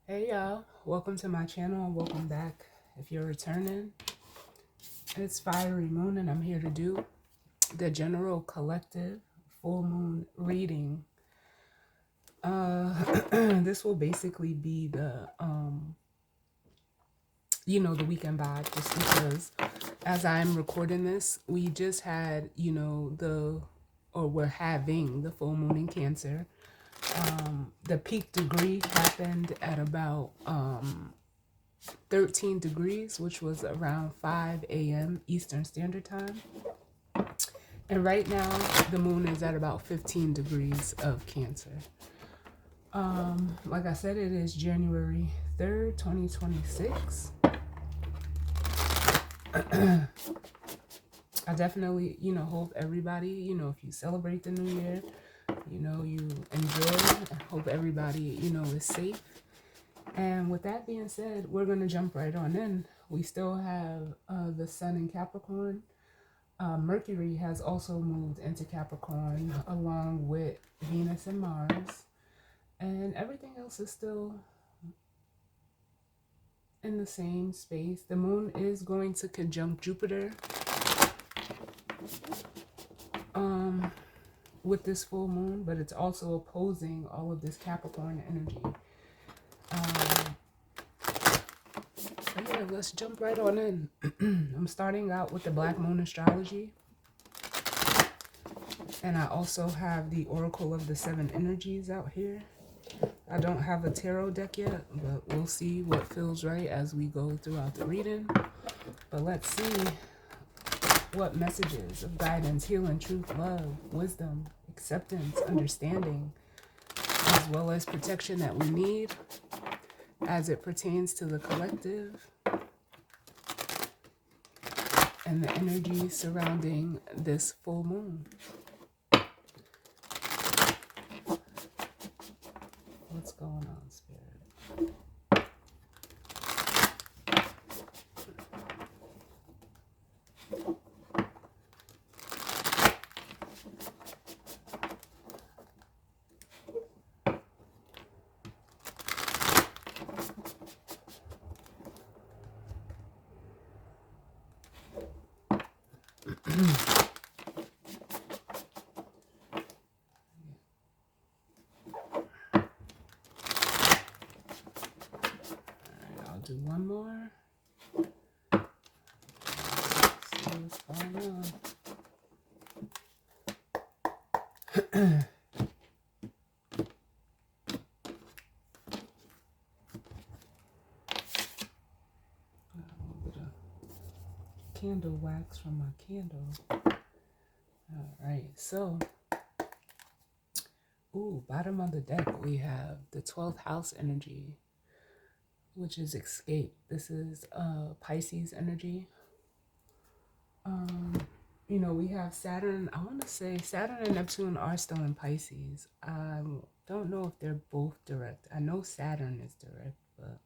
Hey y'all, welcome to my channel. Welcome back if you're returning. It's Fiery Moon and I'm here to do the general collective full moon reading. This will basically be the weekend vibe, just because as I'm recording this, we just had, we're having the full moon in Cancer. The peak degree happened at about 13 degrees, which was around 5 a.m. Eastern Standard Time. And right now, the moon is at about 15 degrees of Cancer. Like I said, it is January 3rd, 2026. I definitely, hope everybody, if you celebrate the new year, you enjoy. I hope everybody, is safe. And with that being said, we're going to jump right on in. We still have the sun in Capricorn. Mercury has also moved into Capricorn along with Venus and Mars. And everything else is still in the same space. The moon is going to conjunct Jupiter with this full moon, but it's also opposing all of this Capricorn energy. So yeah, let's jump right on in. I'm starting out with the Black Moon astrology. And I also have the Oracle of the Seven Energies out here. I don't have a tarot deck yet, but we'll see what feels right as we go throughout the reading. But let's see what messages of guidance, healing, truth, love, wisdom, acceptance, understanding, as well as protection that we need as it pertains to the collective and the energy surrounding this full moon. What's going on, Spirit? Do one more. See what's going on. A little bit of candle wax from my candle. All right, so bottom of the deck we have the 12th house energy, which is escape. This is Pisces energy. We have Saturn. I want to say Saturn and Neptune are still in Pisces. I don't know if they're both direct. I know Saturn is direct, but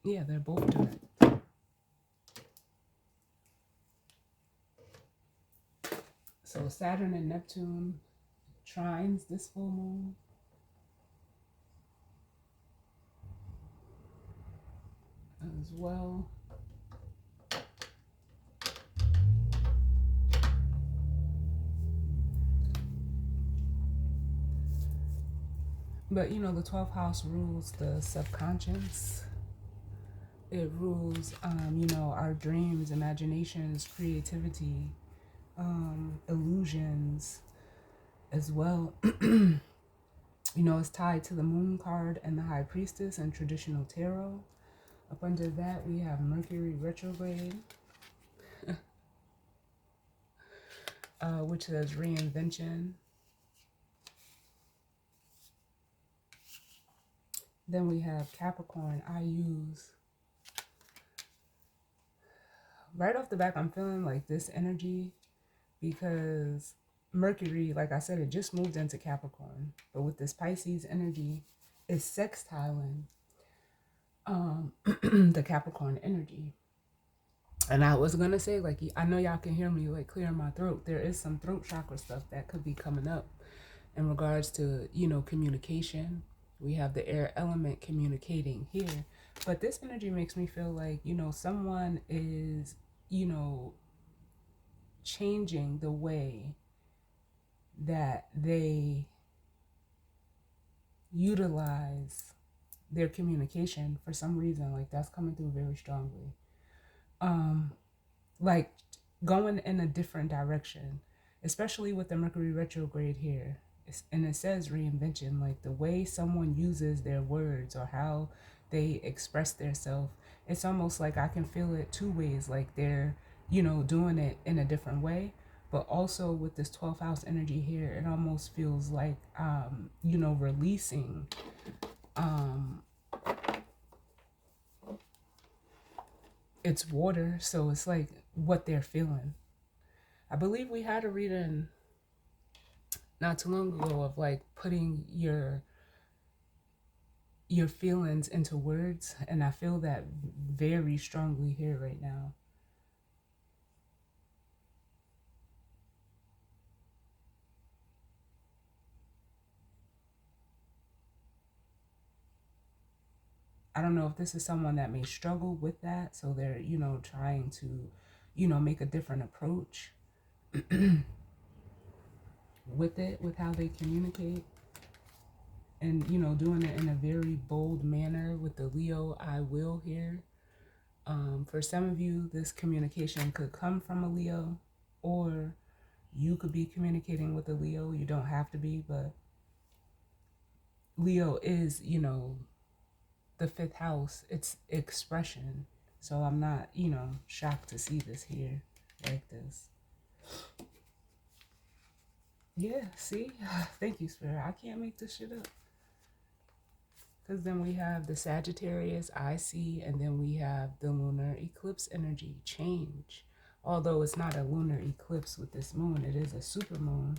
yeah, they're both direct. So Saturn and Neptune trines this full moon. As well. But the 12th house rules the subconscious. It rules, our dreams, imaginations, creativity, illusions as well. It's tied to the Moon card and the High Priestess and traditional tarot. Up under that, we have Mercury retrograde, which says reinvention. Then we have Capricorn, I use. Right off the back, I'm feeling like this energy because Mercury, like I said, it just moved into Capricorn. But with this Pisces energy, it's sextiling the Capricorn energy. And I was going to say, like, I know y'all can hear me, like, clearing my throat. There is some throat chakra stuff that could be coming up in regards to, communication We have the air element communicating here. But this energy makes me feel like, someone is, changing the way that they utilize their communication for some reason. Like, that's coming through very strongly. Like, going in a different direction, especially with the Mercury retrograde here. And it says reinvention, like the way someone uses their words or how they express themselves. It's almost like I can feel it two ways, like they're, doing it in a different way. But also with this 12th house energy here, it almost feels like, releasing it's water. So it's like what they're feeling. I believe we had a reading not too long ago of like putting your feelings into words, and I feel that very strongly here right now. I don't know if this is someone that may struggle with that, so they're, trying to, make a different approach with it, with how they communicate. And, doing it in a very bold manner with the Leo I will here. For some of you, this communication could come from a Leo, or you could be communicating with a Leo. You don't have to be, but Leo is, the 5th house. It's expression. So I'm not, shocked to see this here like this. Yeah, see? Thank you, Spirit. I can't make this shit up. Because then we have the Sagittarius, I see, and then we have the lunar eclipse energy, change. Although it's not a lunar eclipse with this moon, it is a super moon.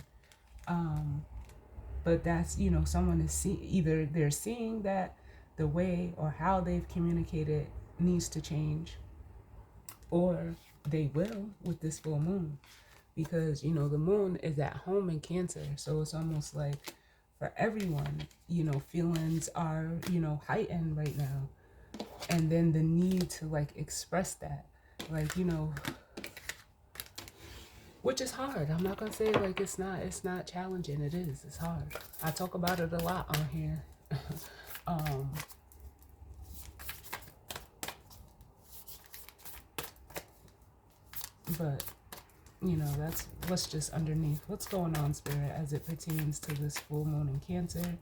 But that's, someone is either they're seeing that the way or how they've communicated needs to change, or they will with this full moon. Because, the moon is at home in Cancer. So it's almost like for everyone, feelings are, heightened right now. And then the need to like express that, like, which is hard. I'm not gonna say like it's not challenging. It is. It's hard. I talk about it a lot on here. But that's what's just underneath. What's going on, Spirit, as it pertains to this full moon in Cancer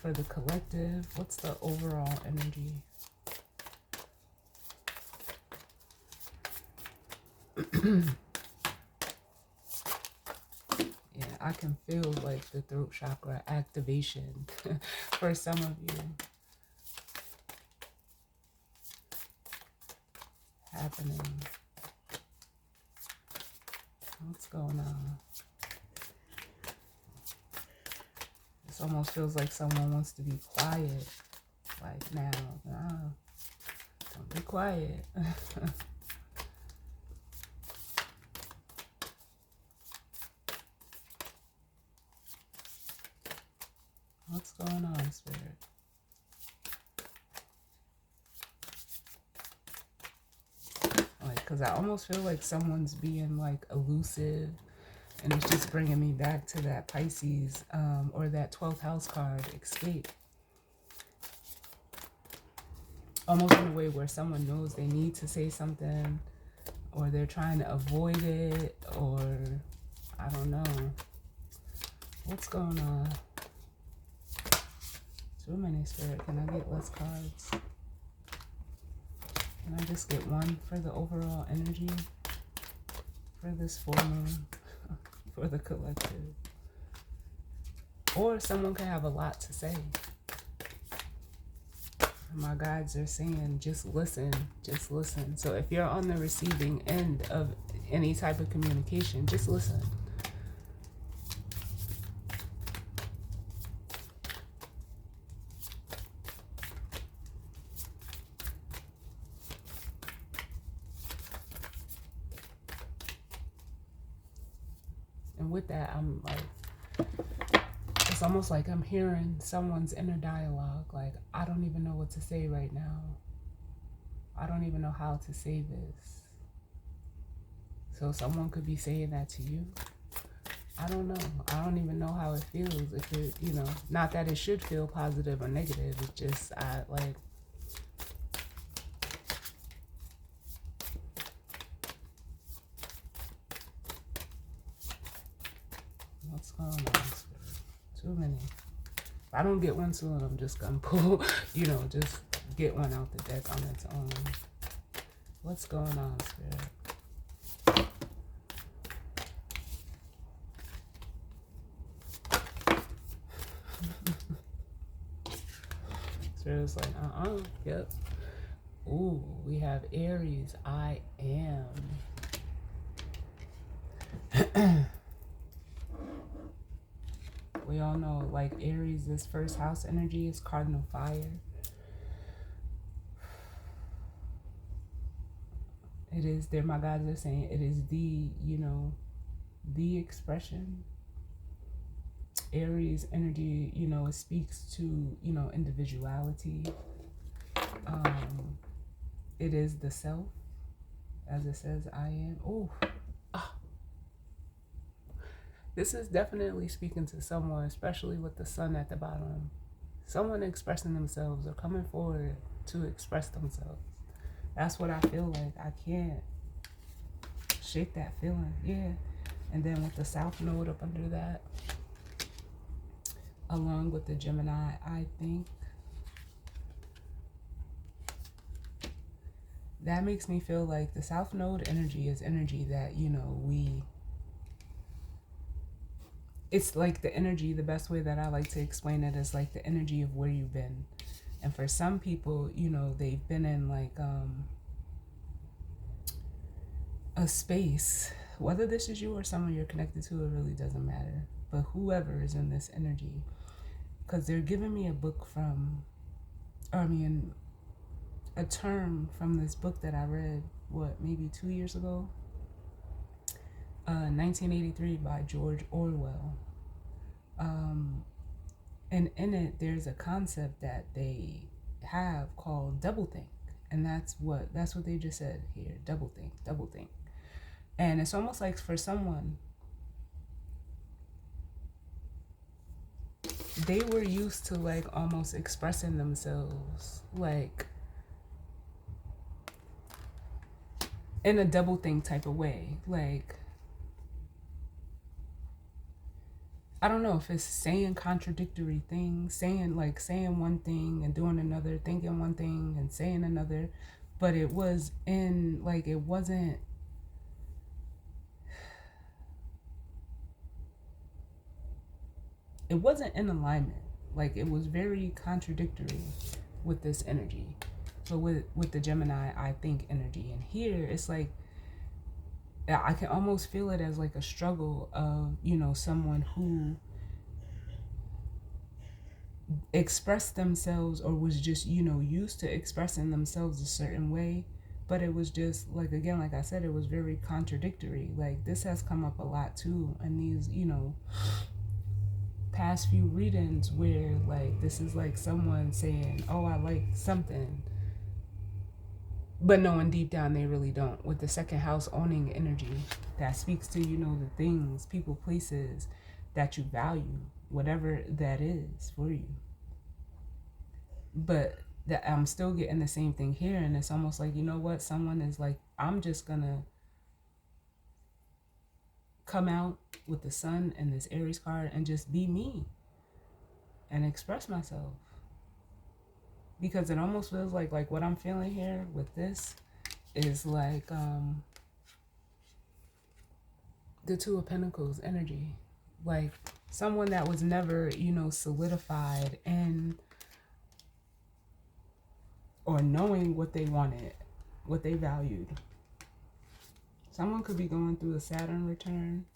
for the collective? What's the overall energy? Yeah, I can feel like the throat chakra activation for some of you happening. What's going on? This almost feels like someone wants to be quiet. Like now, no, don't be quiet. What's going on, Spirit? Like, because I almost feel like someone's being like elusive, and it's just bringing me back to that Pisces or that 12th house card, escape. Almost in a way where someone knows they need to say something, or they're trying to avoid it, or I don't know. What's going on? Too many, Spirit. Can I get less cards? Can I just get one for the overall energy for this full moon, for the collective? Or someone can have a lot to say. My guides are saying, just listen, just listen. So if you're on the receiving end of any type of communication, just listen. And with that, I'm like, it's It's almost like I'm hearing someone's inner dialogue. Like, I don't even know what to say right now. I don't even know how to say this. So someone could be saying that to you. I don't know. I don't even know how it feels. If it, not that it should feel positive or negative. It's just, what's going on? Too many. If I don't get one soon, I'm just gonna pull, just get one out the deck on its own. What's going on, Spirit? Spirit's like, yep. Ooh, we have Aries. I am. We all know, like, Aries, this first house energy is cardinal fire. It is, there my guys are saying, it is the expression. Aries energy, it speaks to, individuality. It is the self, as it says, I am. Oh, this is definitely speaking to someone, especially with the sun at the bottom. Someone expressing themselves or coming forward to express themselves. That's what I feel like. I can't shake that feeling. Yeah. And then with the South Node up under that, along with the Gemini, I think that makes me feel like the South Node energy is energy that, it's like the energy, the best way that I like to explain it is like the energy of where you've been. And for some people, they've been in like a space, whether this is you or someone you're connected to, it really doesn't matter. But whoever is in this energy, because they're giving me a book from, a term from this book that I read, maybe 2 years ago? 1983 by George Orwell. And in it, there's a concept that they have called doublethink. And that's what they just said here, doublethink. And it's almost like for someone, they were used to like almost expressing themselves like in a doublethink type of way. Like, I don't know if it's saying contradictory things, saying one thing and doing another, thinking one thing and saying another, but it was in like, it wasn't in alignment. Like, it was very contradictory with this energy. So with the Gemini, I think energy. And here it's like, I can almost feel it as like a struggle of, someone who expressed themselves or was just, used to expressing themselves a certain way. But it was just like, again, like I said, it was very contradictory. Like, this has come up a lot too. And these, past few readings where like, this is like someone saying, oh, I like something, but knowing deep down they really don't. With the second house owning energy, that speaks to, the things, people, places that you value, whatever that is for you. But that I'm still getting the same thing here. And it's almost like, what? Someone is like, I'm just gonna come out with the sun and this Aries card and just be me and express myself. Because it almost feels like what I'm feeling here with this is like the Two of Pentacles energy. Like someone that was never, solidified in or knowing what they wanted, what they valued. Someone could be going through a Saturn return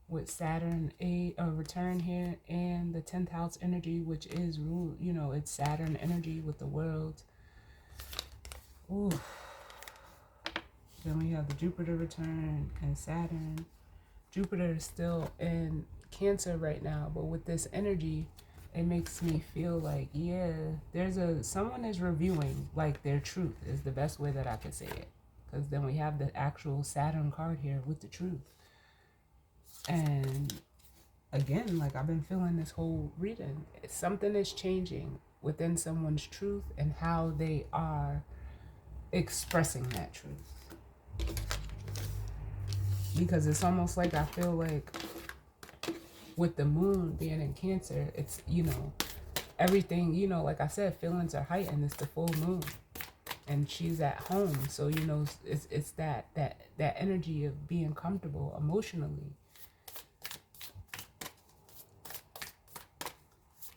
with Saturn a return here and the 10th house energy, which is ruled, it's Saturn energy with the world. Ooh. Then we have the Jupiter return and Saturn. Jupiter is still in Cancer right now, but with this energy, it makes me feel like, yeah, someone is reviewing like their truth is the best way that I could say it. Because then we have the actual Saturn card here with the truth. And again, like I've been feeling this whole reading, something is changing within someone's truth and how they are expressing that truth. Because it's almost like I feel like with the moon being in Cancer, it's, everything, like I said, feelings are heightened. It's the full moon. And she's at home. So, it's that energy of being comfortable emotionally.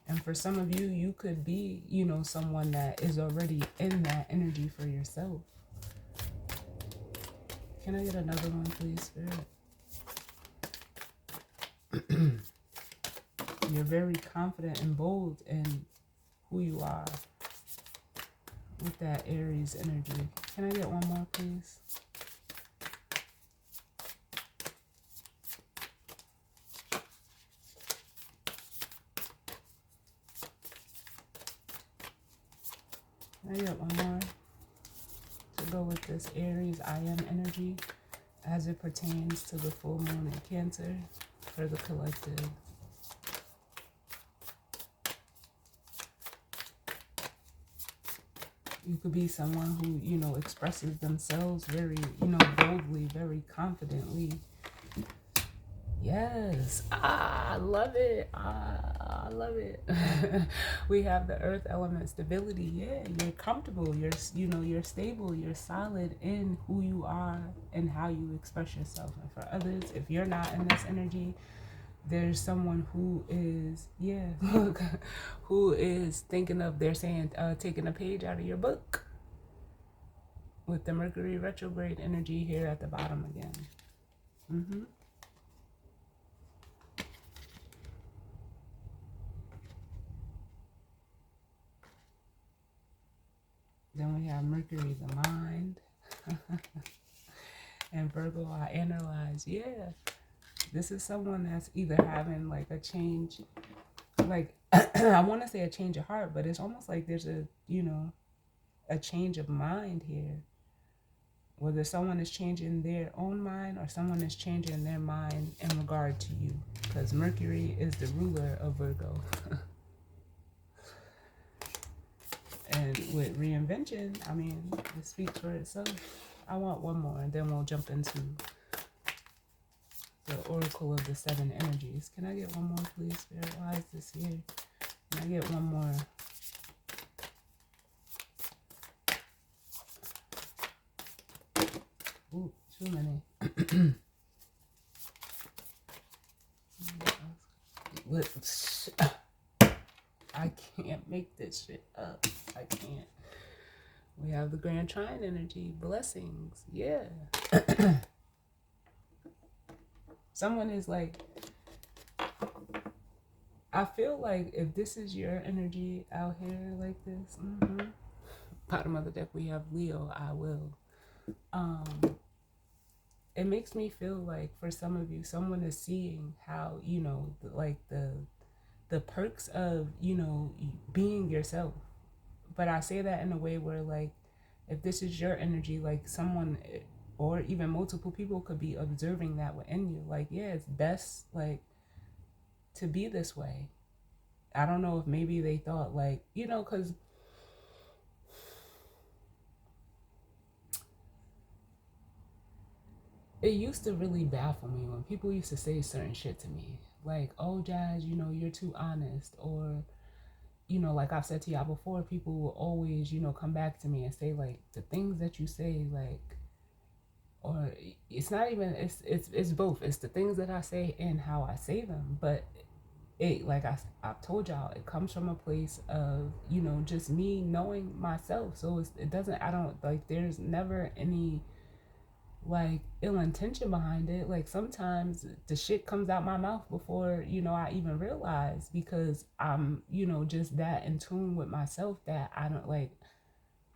And for some of you, you could be, someone that is already in that energy for yourself. Can I get another one, please, Spirit? You're very confident and bold in who you are with that Aries energy. Can I get one more, please? Can I get one more to go with this Aries I am energy as it pertains to the full moon in Cancer for the collective? You could be someone who, expresses themselves very, boldly, very confidently. Yes. I love it. I love it. We have the earth element stability. Yeah, you're comfortable. You're stable. You're solid in who you are and how you express yourself. And for others, if you're not in this energy, there's someone who is, who is thinking of, they're saying, taking a page out of your book with the Mercury retrograde energy here at the bottom again. Then we have Mercury, the mind. And Virgo, I analyze. Yeah, this is someone that's either having like a change, like I want to say a change of heart, but it's almost like there's a change of mind here. Whether someone is changing their own mind or someone is changing their mind in regard to you, because Mercury is the ruler of Virgo. And with reinvention, I mean, it speaks for itself. I want one more, and then we'll jump into the Oracle of the Seven Energies. Can I get one more, please, Spirit? Why is this here? Can I get one more? Ooh, too many. I can't make this shit up. I can't. We have the Grand Trine energy. Blessings. Yeah. Someone is like, I feel like if this is your energy out here like this, bottom of the deck we have Leo, I will. It makes me feel like for some of you, someone is seeing how, like the perks of, being yourself. But I say that in a way where, like, if this is your energy, like someone or even multiple people could be observing that within you. Like, yeah, it's best, like, to be this way. I don't know if maybe they thought, like, because it used to really baffle me when people used to say certain shit to me. Like, oh, Jazz, you're too honest. Or, like I've said to y'all before, people will always, come back to me and say, like, the things that you say, like, or it's not even, it's both. It's the things that I say and how I say them. But it, like I've told y'all, it comes from a place of, just me knowing myself. So I don't, like, there's never any, like, ill intention behind it. Like, sometimes the shit comes out my mouth before, I even realize, because I'm, just that in tune with myself that I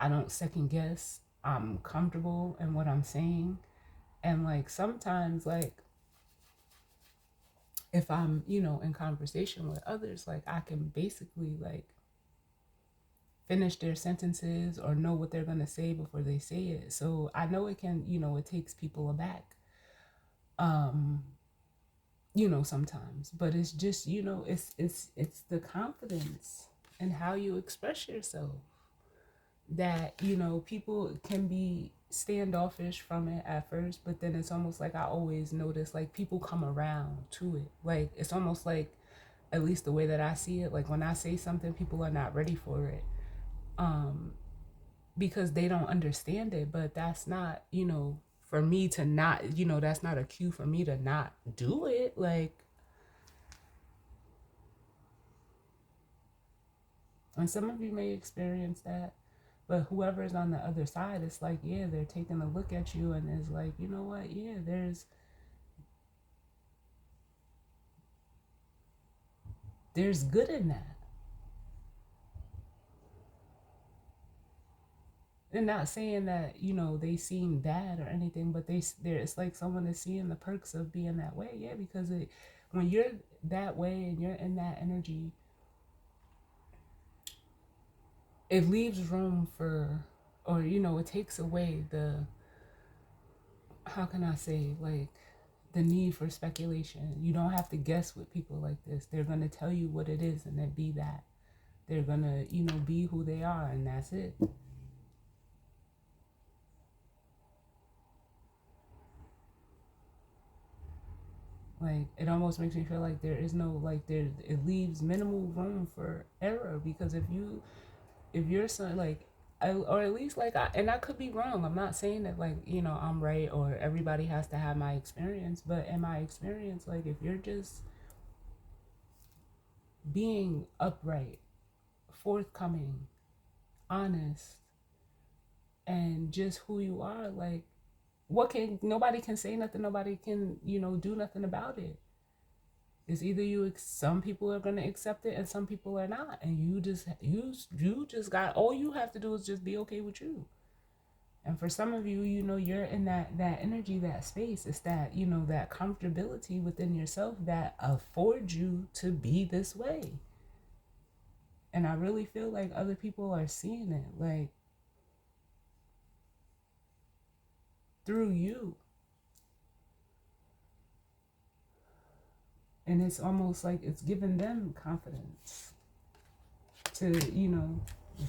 don't second guess. I'm comfortable in what I'm saying. And, like, sometimes, like, if I'm, in conversation with others, like I can basically like finish their sentences or know what they're going to say before they say it. So I know it can, it takes people aback. Um, sometimes, but it's just, it's the confidence and how you express yourself that, people can be standoffish from it at first, but then it's almost like I always notice like people come around to it. Like it's almost like, at least the way that I see it, like when I say something, people are not ready for it. Um, because they don't understand it, but that's not, for me to not, that's not a cue for me to not do it. Like, and some of you may experience that, but whoever's on the other side, it's like, yeah, they're taking a look at you and it's like, you know what? Yeah, there's good in that. And not saying that, they seem bad or anything, but they're, it's like someone is seeing the perks of being that way. Yeah, because when you're that way and you're in that energy, it leaves room for, or it takes away the, how can I say, like, the need for speculation. You don't have to guess with people like this. They're going to tell you what it is and then be that. They're going to, be who they are, and that's it. Like, it almost makes me feel like there is no, like, it leaves minimal room for error, because if you're son, like, or at least like and I could be wrong. I'm not saying that like, I'm right or everybody has to have my experience, but in my experience, like, if you're just being upright, forthcoming, honest, and just who you are, like, what can nobody can say nothing, nobody can, do nothing about it. It's either some people are going to accept it and some people are not, and you just got, all you have to do is just be okay with you. And for some of you, you're in that energy, that space. It's that, that comfortability within yourself that affords you to be this way. And I really feel like other people are seeing it, like, through you. And it's almost like it's giving them confidence to,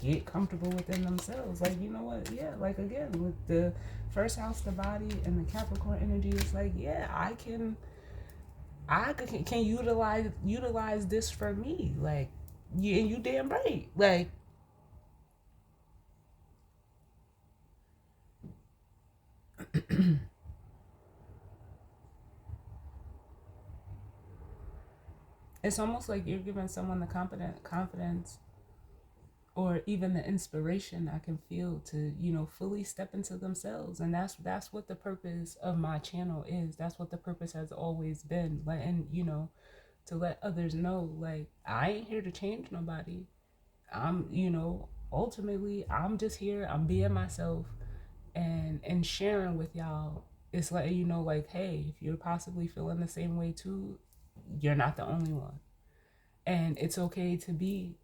get comfortable within themselves. Like, you know what? Yeah, like, again, with the first house, the body, and the Capricorn energy, it's like, yeah, I can utilize this for me. Like, yeah, you damn right. Like, it's almost like you're giving someone the confidence, or even the inspiration I can feel to, fully step into themselves. And that's what the purpose of my channel is. That's what the purpose has always been. Like, and to let others know, like, I ain't here to change nobody. I'm, ultimately, I'm just here. I'm being myself, and sharing with y'all. It's letting you know, like, hey, if you're possibly feeling the same way too, you're not the only one, and it's okay to be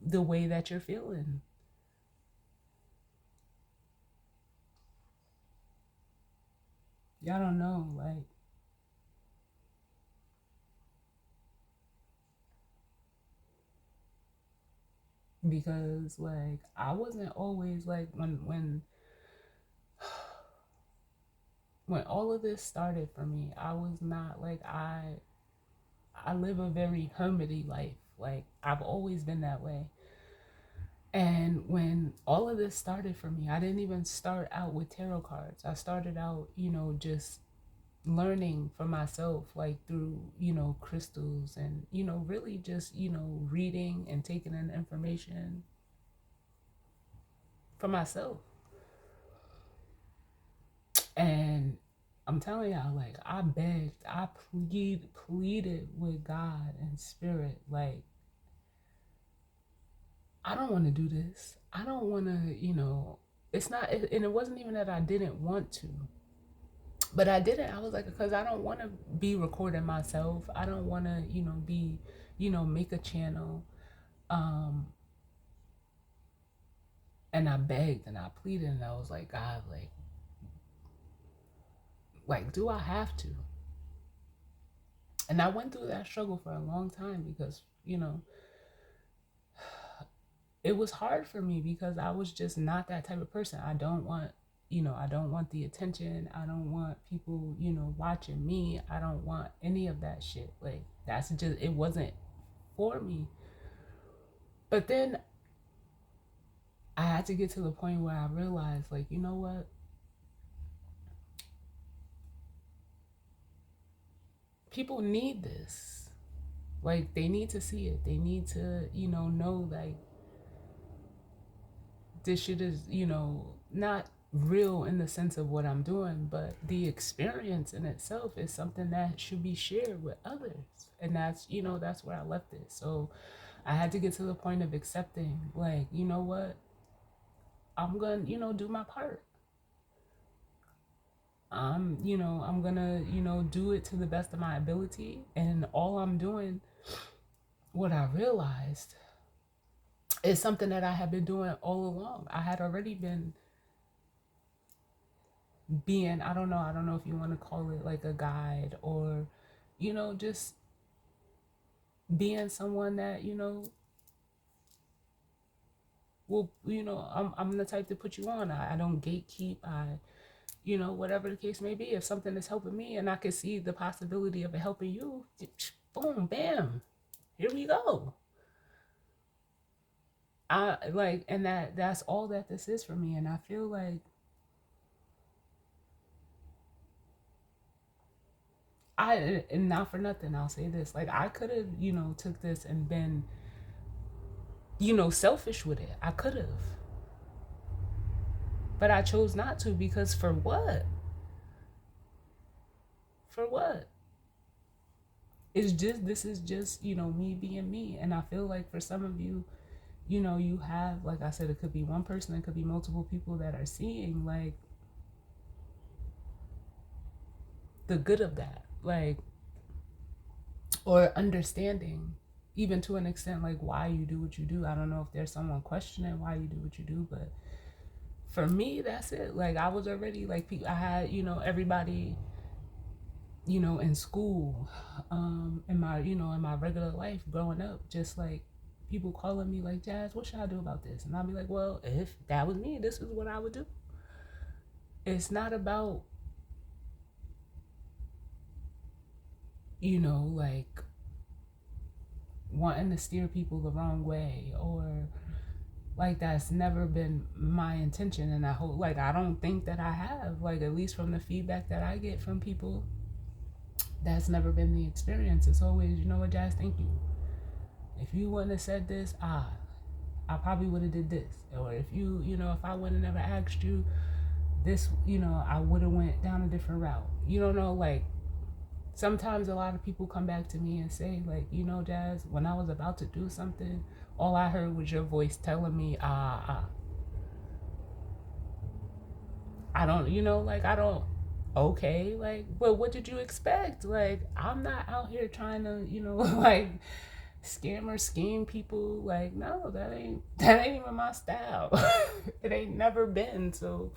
the way that you're feeling. Y'all don't know, like, because like I wasn't always like, when all of this started for me, I was not like, I live a very hermity life. Like, I've always been that way. And when all of this started for me, I didn't even start out with tarot cards. I started out, just learning for myself, like through, crystals, and, really just, reading and taking in information for myself. And I'm telling y'all, like, I begged, I pleaded with God and spirit, like, I don't want to do this. I don't want to, it's not, and it wasn't even that I didn't want to, But I didn't. I was like, because I don't want to be recording myself. I don't want to, be, make a channel. Um, and I begged and I pleaded and I was like, God, do I have to? And I went through that struggle for a long time because, it was hard for me because I was just not that type of person. I don't want, I don't want the attention. I don't want people, watching me. I don't want any of that shit. Like, that's just, it wasn't for me. But then I had to get to the point where I realized, like, you know what? People need this. Like, they need to see it. They need to, know, like, this shit is, not real in the sense of what I'm doing, but the experience in itself is something that should be shared with others. And that's, that's where I left it. So I had to get to the point of accepting, like, you know what? I'm gonna, do my part. I'm gonna, do it to the best of my ability. And all I'm doing, what I realized, is something that I have been doing all along. I had already been being, I don't know if you want to call it like a guide or, just being someone that, will, I'm the type to put you on. I don't gatekeep. Whatever the case may be, if something is helping me and I can see the possibility of it helping you, boom, bam, here we go. And that's all that this is for me. And I feel like and not for nothing, I'll say this, like, I could have, took this and been, selfish with it. I could have, but I chose not to, because for what? For what? This is just, me being me. And I feel like for some of you, you have, like I said, it could be one person, it could be multiple people that are seeing, like, the good of that, like, or understanding, even to an extent, like, why you do what you do. I don't know if there's someone questioning why you do what you do, but for me, that's it. Like, I was already, like, I had, everybody, in school, in my, in my regular life growing up, just like people calling me like, Jazz, what should I do about this? And I'll be like, well, if that was me, this is what I would do. It's not about, like, wanting to steer people the wrong way, or like, that's never been my intention. And I hope, like, I don't think that I have, like, at least from the feedback that I get from people, that's never been the experience. It's always, you know what, Jazz, thank you. If you wouldn't have said this, I probably would have did this. Or if you, if I would have never asked you this, I would have went down a different route. You don't know, like, sometimes a lot of people come back to me and say, like, Jazz, when I was about to do something, all I heard was your voice telling me, I don't, like, I don't, okay, like, but what did you expect? Like, I'm not out here trying to, like, scam or scheme people. Like, no, that ain't even my style. It ain't never been. So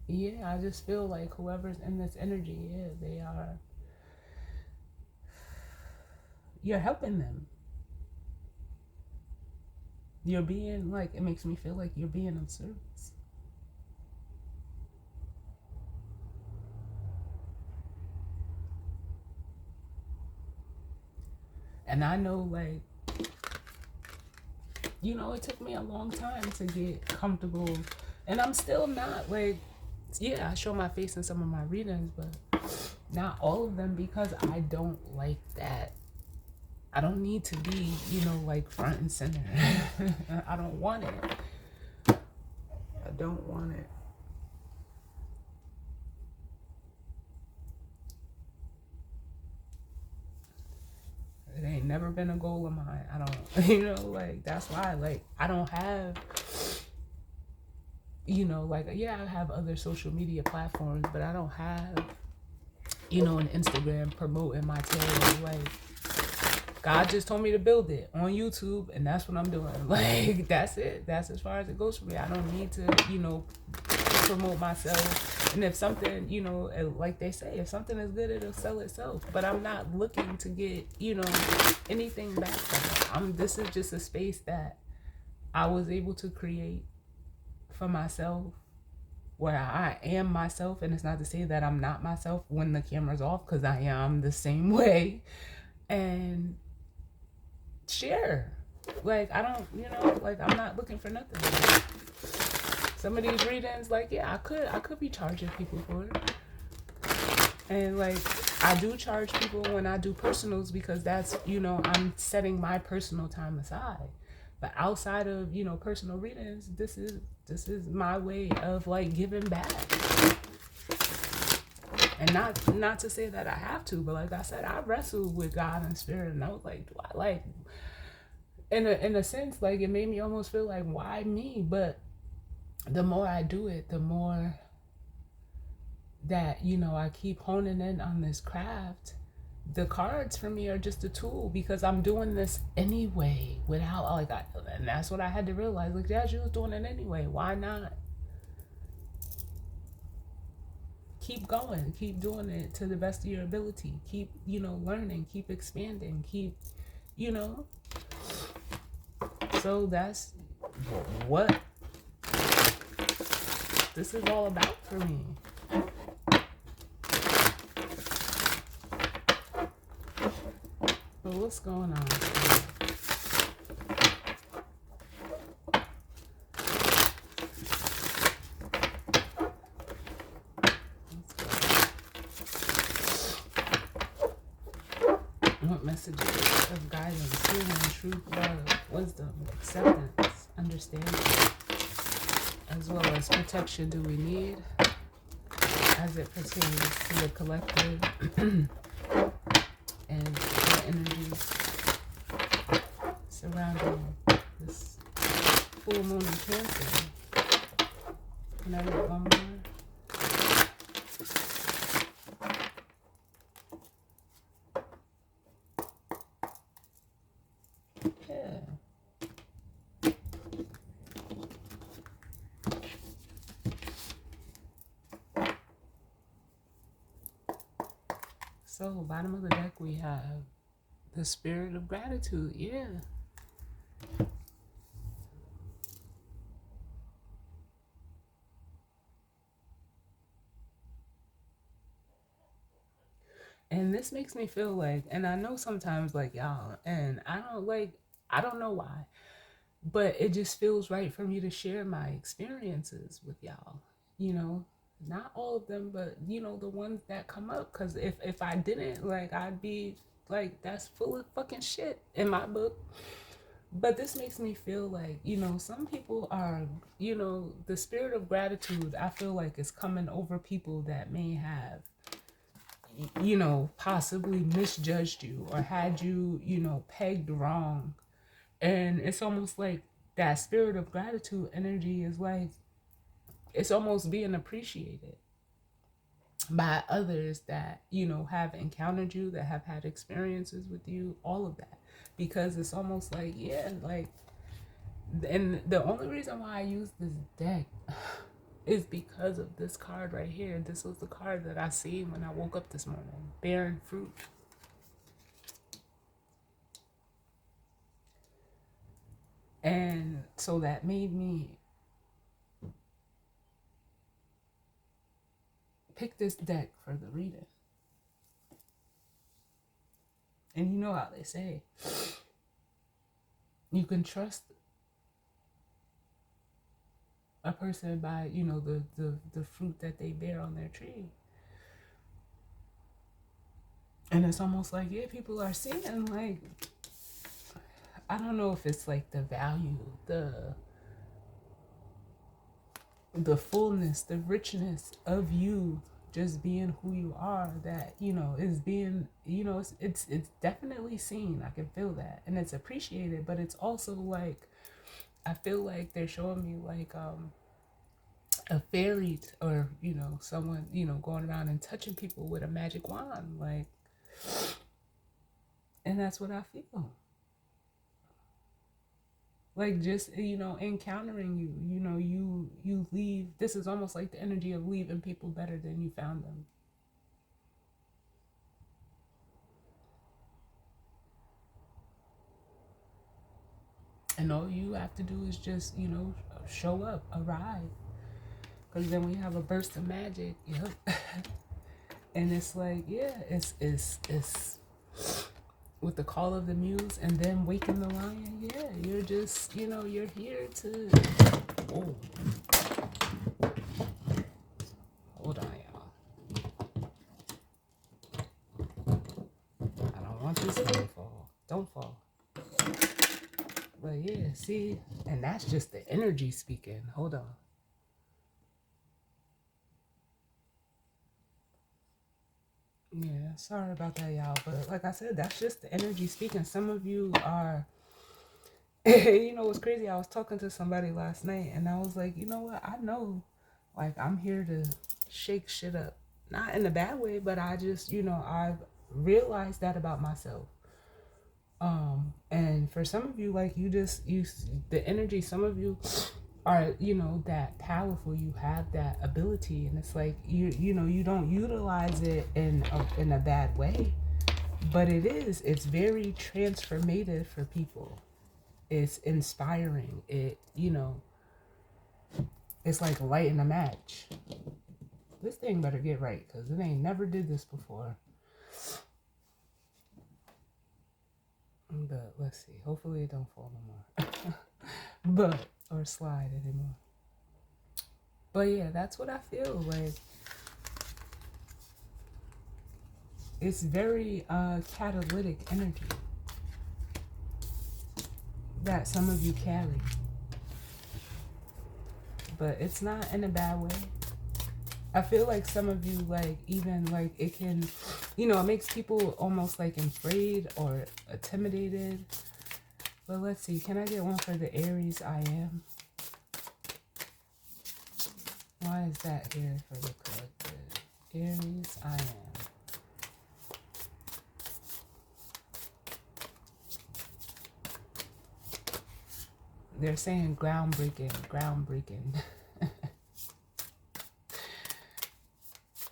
yeah, I just feel like whoever's in this energy, yeah, you're helping them. You're being, like, it makes me feel like you're being of service. And I know, like, it took me a long time to get comfortable. And I'm still not, like, yeah, I show my face in some of my readings, but not all of them, because I don't like that. I don't need to be, like, front and center. I don't want it. I don't want it. It ain't never been a goal of mine. I don't, like, that's why, like, I don't have you know, like, yeah, I have other social media platforms, but I don't have, an Instagram promoting my tarot. Like, God just told me to build it on YouTube, and that's what I'm doing. Like, that's it. That's as far as it goes for me. I don't need to, promote myself. And if something, like they say, if something is good, it'll sell itself. But I'm not looking to get, anything back from it. This is just a space that I was able to create for myself, where I am myself. And it's not to say that I'm not myself when the camera's off, because I am the same way. And share. Like, I don't, like, I'm not looking for nothing. Some of these readings, like, yeah, I could be charging people for it. And like, I do charge people when I do personals, because that's, I'm setting my personal time aside. But outside of, personal readings, this is my way of like giving back. And not to say that I have to, but like I said, I wrestled with God and spirit, and I was like, do I, like, in a sense, like, it made me almost feel like, why me? But the more I do it, the more that, I keep honing in on this craft. The cards for me are just a tool, because I'm doing this anyway without, like, and that's what I had to realize. Like, yeah, you was doing it anyway. Why not? Keep going. Keep doing it to the best of your ability. Keep, learning. Keep expanding. Keep, So that's what this is all about for me. But what's going on? What messages of guidance, healing, truth, love, wisdom, acceptance, understanding, as well as protection do we need as it pertains to the collective and the energies surrounding this full moon in Cancer? Can I get one more? So, bottom of the deck, we have the spirit of gratitude. Yeah. And this makes me feel like, and I know sometimes, like, y'all, and I don't know why, but it just feels right for me to share my experiences with y'all. Not all of them, but the ones that come up. Because if I didn't, like, I'd be like, that's full of fucking shit in my book. But this makes me feel like, some people are, the spirit of gratitude, I feel like, is coming over people that may have, possibly misjudged you or had you, pegged wrong. And it's almost like that spirit of gratitude energy is like, it's almost being appreciated by others that, have encountered you, that have had experiences with you, all of that. Because it's almost like, yeah, like, and the only reason why I use this deck is because of this card right here. This was the card that I seen when I woke up this morning. Bearing fruit. And so that made me pick this deck for the reading. And you know how they say, you can trust a person by, the fruit that they bear on their tree. And it's almost like, yeah, people are seeing, like, I don't know if it's like the value, the fullness, the richness of you just being who you are, that, is being, it's definitely seen. I can feel that, and it's appreciated. But it's also like, I feel like they're showing me, like, a fairy or, you know, someone, you know, going around and touching people with a magic wand. Like, and that's what I feel. Like, just, you know, encountering you, you know, you leave. This is almost like the energy of leaving people better than you found them. And all you have to do is just, you know, show up, arrive. Because then we have a burst of magic. Yep. And it's like, yeah, it's with the call of the muse and then waking the lion. Yeah, you're just, you know, you're here to. Oh, hold on, y'all. I don't want this to fall. Don't fall. But yeah, see, and that's just the energy speaking. Hold on. Yeah, sorry about that, y'all. But like I said, that's just the energy speaking. Some of you are, you know, what's crazy? I was talking to somebody last night and I was like, you know what? I know, like, I'm here to shake shit up. Not in a bad way, but I just, you know, I've realized that about myself. And for some of you, like, the energy, some of you are, you know, that powerful. You have that ability, and it's like you know, you don't utilize it in a bad way, but it's very transformative for people. It's inspiring. It, you know, it's like lighting a match. This thing better get right, because it ain't never did this before. But let's see. Hopefully it don't fall no more. But, or slide anymore. But yeah, that's what I feel like. It's very catalytic energy that some of you carry. But it's not in a bad way. I feel like some of you, like, even like it can, you know, it makes people almost like afraid or intimidated. But let's see, can I get one for the Aries I am? Why is that here for the collective? Aries I am. They're saying groundbreaking, groundbreaking.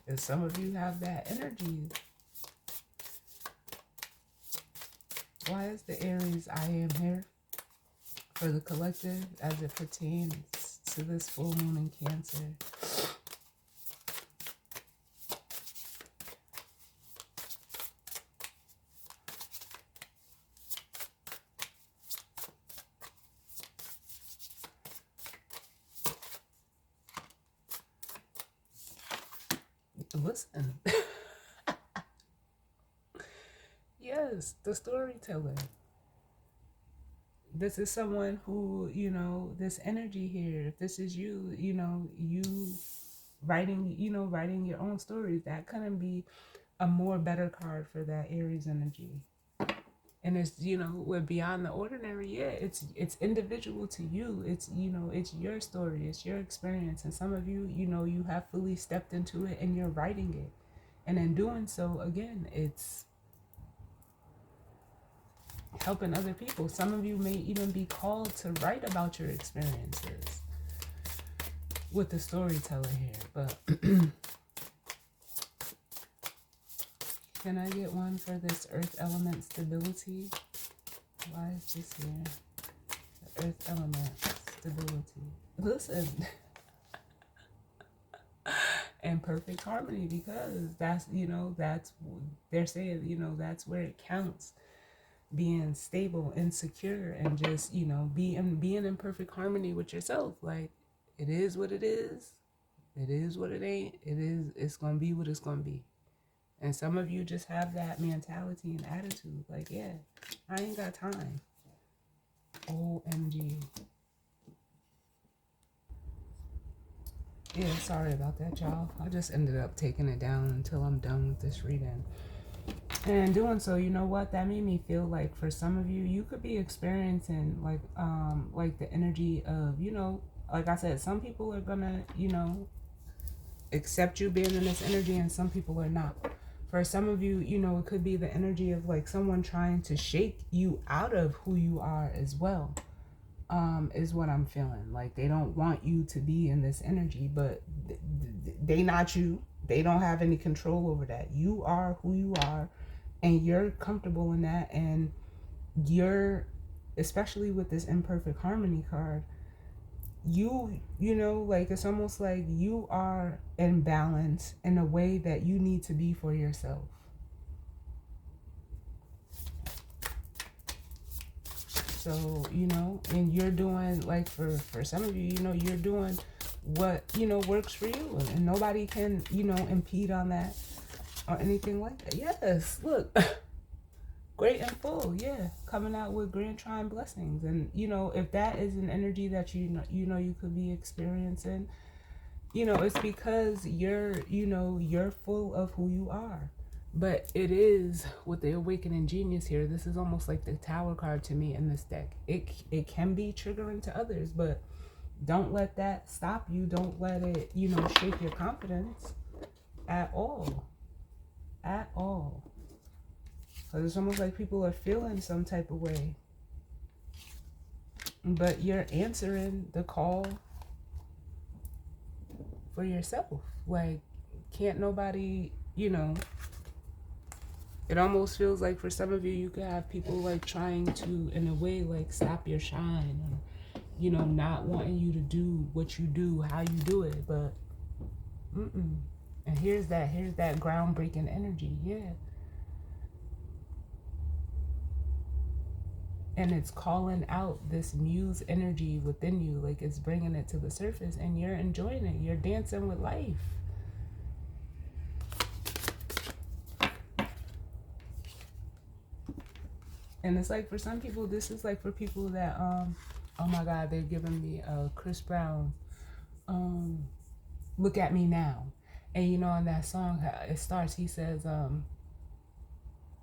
And some of you have that energy. Why is the Aries I am here for the collective as it pertains to this full moon in Cancer? Listen. Yes, the storyteller. This is someone who, you know, this energy here, if this is you, you know, you writing, you know, writing your own stories, that couldn't be a more better card for that Aries energy. And it's, you know, we're beyond the ordinary. Yeah, it's individual to you. It's, you know, it's your story, it's your experience. And some of you, you know, you have fully stepped into it and you're writing it. And in doing so, again, it's helping other people. Some of you may even be called to write about your experiences with the storyteller here. But can I get one for this earth element stability? Why is this here? The earth element stability. Listen. And perfect harmony, because that's, you know, that's, they're saying, you know, that's where it counts. Being stable and secure and just, you know, being in perfect harmony with yourself. Like, it is what it is. It is what it ain't. It's gonna be what it's gonna be. And some of you just have that mentality and attitude. Like, yeah, I ain't got time. OMG. Yeah, sorry about that, y'all. I just ended up taking it down until I'm done with this reading. And in doing so, you know what? That made me feel like for some of you, you could be experiencing like the energy of, you know, like I said, some people are gonna, accept you being in this energy, and some people are not. For some of you, it could be the energy of like someone trying to shake you out of who you are as well. Is what I'm feeling. Like they don't want you to be in this energy, but they not you. They don't have any control over that. You are who you are, and you're comfortable in that. And you're, especially with this imperfect harmony card, like it's almost like you are in balance in a way that you need to be for yourself. So, and you're doing, like, for some of you, you're doing what, works for you. And nobody can, impede on that or anything like that. Yes, look. Great and full, yeah. Coming out with grand trine blessings. And, if that is an energy that you could be experiencing, it's because you're full of who you are. But it is with the awakening genius here. This is almost like the tower card to me in this deck. It can be triggering to others, but don't let that stop you. Don't let it, shake your confidence at all. At all. Because it's almost like people are feeling some type of way. But you're answering the call for yourself. Like, can't nobody, it almost feels like for some of you, you could have people like trying to, in a way, like stop your shine, or, not wanting you to do what you do, how you do it. But, and here's that groundbreaking energy, yeah. And it's calling out this muse energy within you, like it's bringing it to the surface, and you're enjoying it. You're dancing with life. And it's like for some people, this is like for people that, oh my God, they're giving me Chris Brown, Look at Me Now. And in that song, it starts, he says,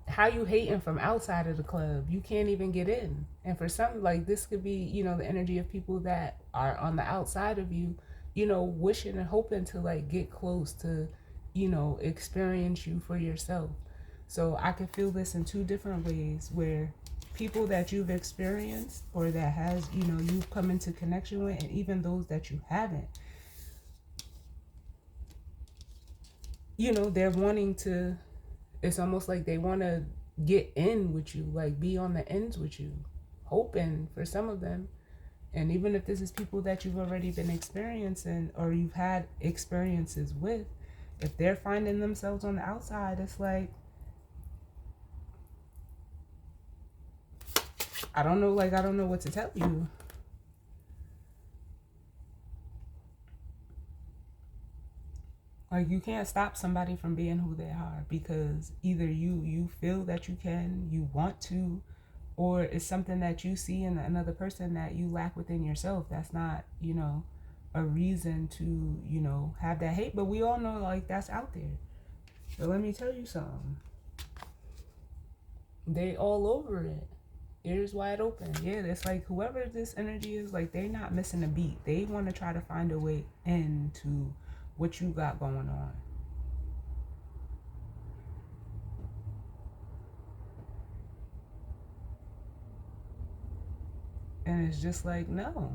how you hating from outside of the club? You can't even get in. And for some, like, this could be, the energy of people that are on the outside of you, wishing and hoping to like get close to, experience you for yourself. So I could feel this in two different ways, where people that you've experienced or that has, you've come into connection with, and even those that you haven't, they're wanting to, it's almost like they want to get in with you, like be on the ends with you, hoping for some of them. And even if this is people that you've already been experiencing or you've had experiences with, if they're finding themselves on the outside, it's like, I don't know what to tell you. Like, you can't stop somebody from being who they are, because either you feel that you can, you want to, or it's something that you see in another person that you lack within yourself. That's not, a reason to, have that hate. But we all know, like, that's out there. But let me tell you something. They all over it. Ears wide open. Yeah, it's like whoever this energy is, like, they're not missing a beat. They want to try to find a way into what you got going on. And it's just like, no.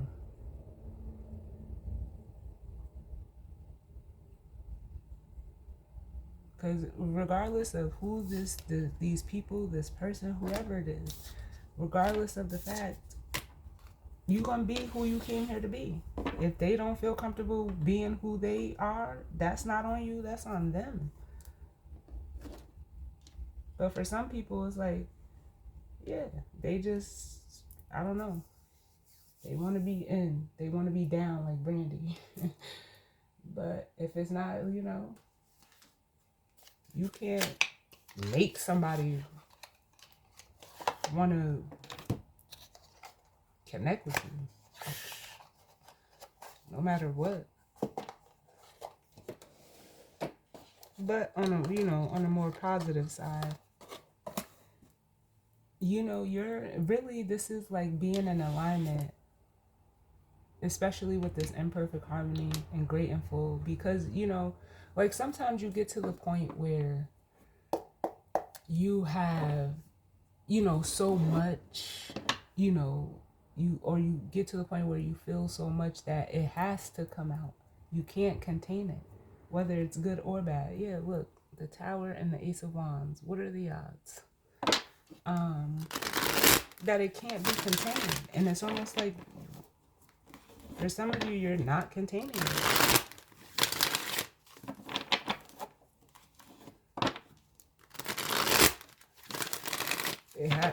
Because regardless of who these people, this person, whoever it is, regardless of the fact, you're going to be who you came here to be. If they don't feel comfortable being who they are, that's not on you, that's on them. But for some people, it's like, yeah, they just, I don't know. They want to be in. They want to be down like Brandy. But if it's not, you can't make somebody want to connect with you, no matter what. But on a more positive side, you're really, this is like being in alignment. especially with this imperfect harmony and great and full, because you know, like sometimes you get to the point where you have, you know, so much, you know, you get to the point where you feel so much that it has to come out. You can't contain it, whether it's good or bad. Yeah, look, the Tower and the Ace of Wands. What are the odds? That it can't be contained, and it's almost like for some of you, you're not containing it.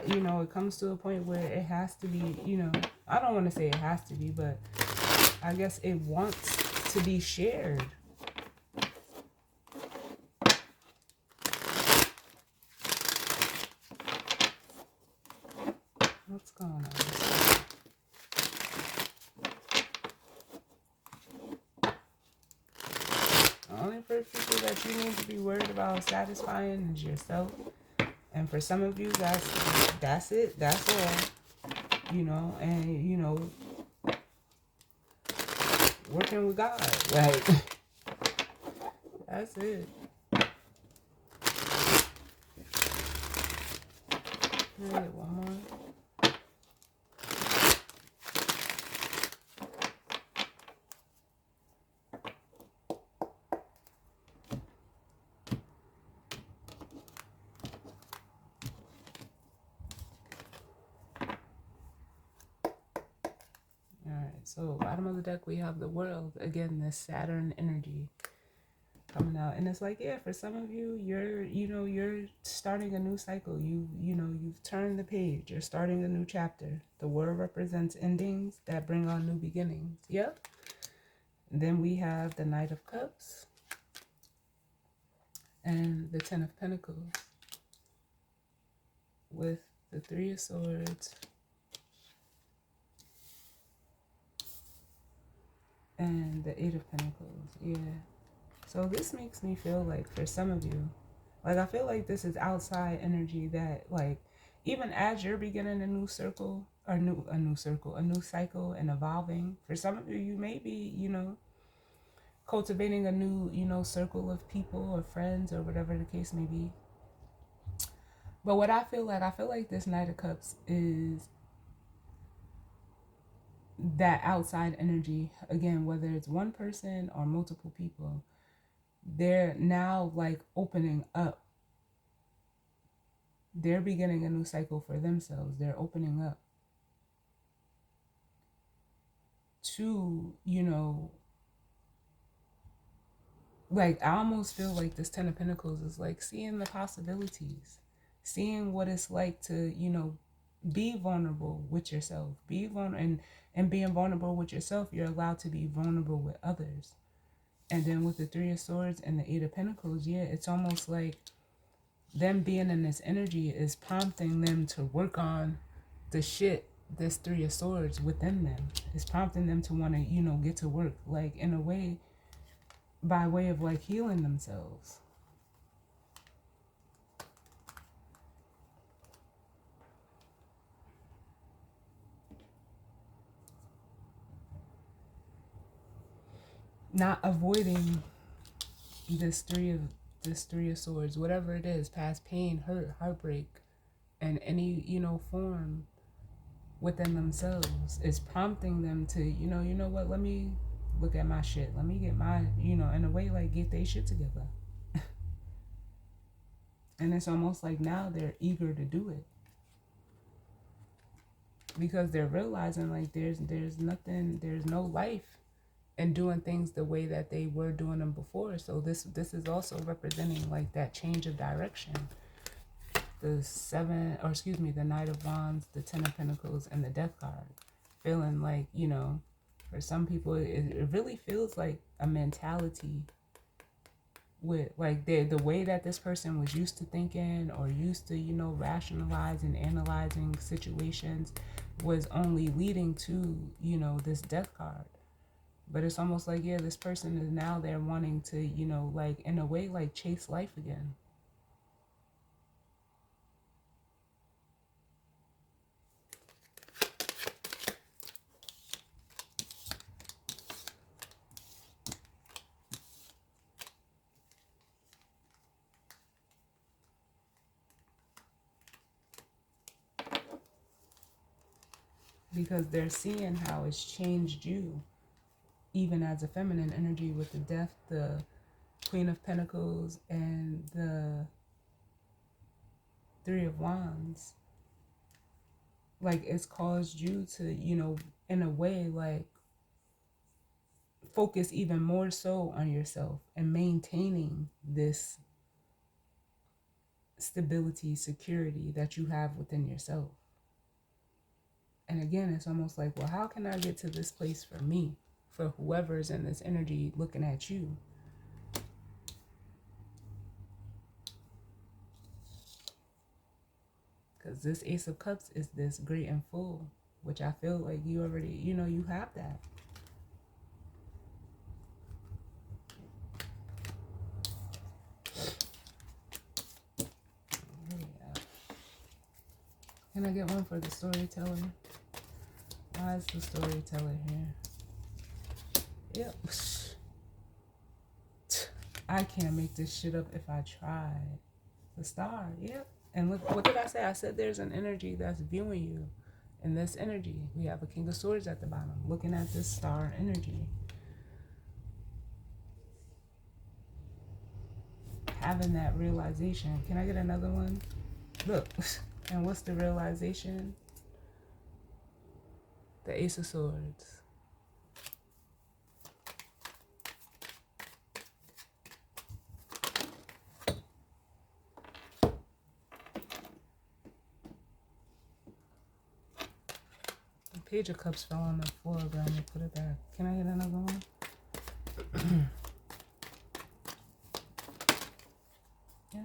You know, it comes to a point where it has to be, you know, I don't want to say it has to be, but I guess it wants to be shared. What's going on? The only people that you need to be worried about satisfying is yourself. And for some of you, that's it. That's all. You know, and you know, working with God. Like, that's it. Alright, one more. Alright, so bottom of the deck we have the World. Again, this Saturn energy coming out, and it's like, yeah, for some of you, you're starting a new cycle. You've turned the page. You're starting a new chapter. The World represents endings that bring on new beginnings. Yep. Then we have the Knight of Cups and the Ten of Pentacles with the Three of Swords and the Eight of Pentacles. Yeah. So this makes me feel like for some of you, like I feel like this is outside energy that, like, even as you're beginning a new circle, or a new cycle and evolving, for some of you, you may be, you know, cultivating a new, you know, circle of people or friends or whatever the case may be. But what I feel like this Knight of Cups is that outside energy, again, whether it's one person or multiple people, they're now like opening up. They're beginning a new cycle for themselves. They're opening up to, you know, like I almost feel like this Ten of Pentacles is like seeing the possibilities, seeing what it's like to, you know, be vulnerable with yourself, be vulnerable, and being vulnerable with yourself, you're allowed to be vulnerable with others. And then with the Three of Swords and the Eight of Pentacles, yeah, it's almost like them being in this energy is prompting them to work on the shit, this Three of Swords within them. It's prompting them to want to, you know, get to work, like in a way, by way of like healing themselves. Not avoiding this three of swords, whatever it is, past pain, hurt, heartbreak, and any, you know, form within themselves, is prompting them to, you know what, let me look at my shit. Let me get my, you know, in a way, like get their shit together. And it's almost like now they're eager to do it. Because they're realizing like there's nothing, there's no life in doing things the way that they were doing them before. So this is also representing like that change of direction. The the Knight of Wands, the Ten of Pentacles, and the Death card. Feeling like, you know, for some people, it really feels like a mentality with like the way that this person was used to thinking or used to, you know, rationalizing, analyzing situations was only leading to, you know, this Death card. But it's almost like, yeah, this person is now there wanting to, you know, like in a way, like chase life again. because they're seeing how it's changed you, even as a feminine energy with the death, the Queen of Pentacles, and the Three of Wands. Like, it's caused you to, in a way, like, focus even more so on yourself and maintaining this stability, security that you have within yourself. And again, it's almost like, well, how can I get to this place for me, for whoever's in this energy looking at you? Because this Ace of Cups is this great and full, which I feel like you already, you have that. Can I get one for the storyteller? Why is the storyteller here? Yep. I can't make this shit up if I tried. The Star, yep. And look, what did I say? I said there's an energy that's viewing you. In this energy, we have a King of Swords at the bottom, looking at this Star energy. Having that realization. Can I get another one? Look, and what's the realization? The Ace of Swords. The Page of Cups fell on the floor, but I'm gonna put it back. Can I get another one? Yeah.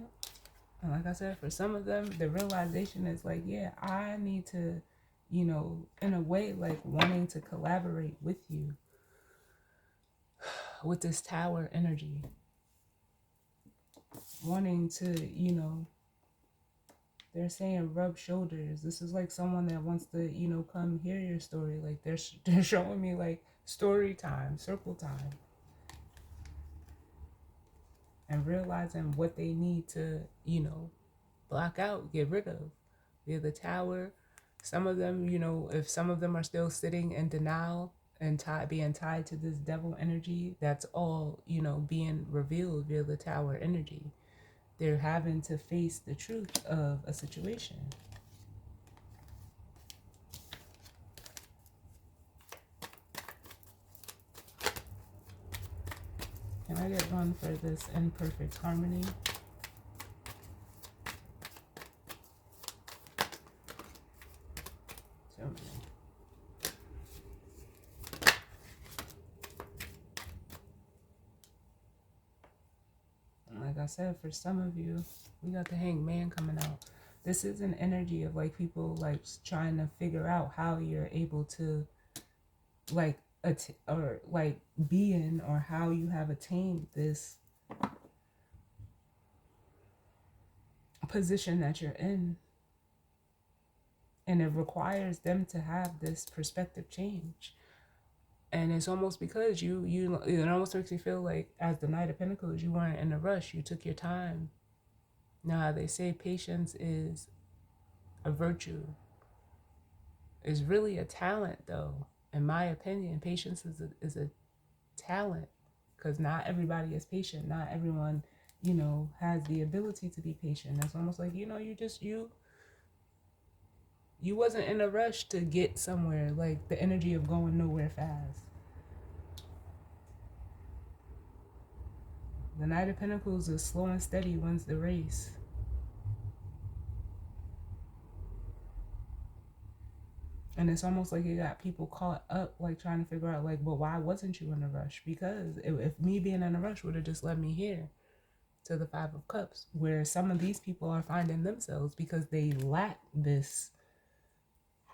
And like I said, for some of them, the realization is like, yeah, I need to, in a way, like wanting to collaborate with you with this Tower energy. Wanting to, they're saying rub shoulders. This is like someone that wants to, come hear your story. Like they're showing me like story time, circle time. And realizing what they need to, block out, get rid of. Via the Tower. Some of them, if some of them are still sitting in denial and being tied to this devil energy, that's all, being revealed via the Tower energy. They're having to face the truth of a situation. Can I get one for this imperfect harmony? Like I said, for some of you, we got the Hangman coming out. This is an energy of like people like trying to figure out how you're able to like or like be in, or how you have attained this position that you're in. And it requires them to have this perspective change. And it's almost because it almost makes me feel like, as the Knight of Pentacles, you weren't in a rush. You took your time. Now, they say patience is a virtue. It's really a talent, though. In my opinion, patience is a talent, because not everybody is patient. Not everyone, has the ability to be patient. It's almost like, you wasn't in a rush to get somewhere, like the energy of going nowhere fast. The Knight of Pentacles is slow and steady wins the race. And it's almost like you got people caught up, like trying to figure out, like, well, why wasn't you in a rush? Because if me being in a rush would have just led me here to the Five of Cups, where some of these people are finding themselves because they lack this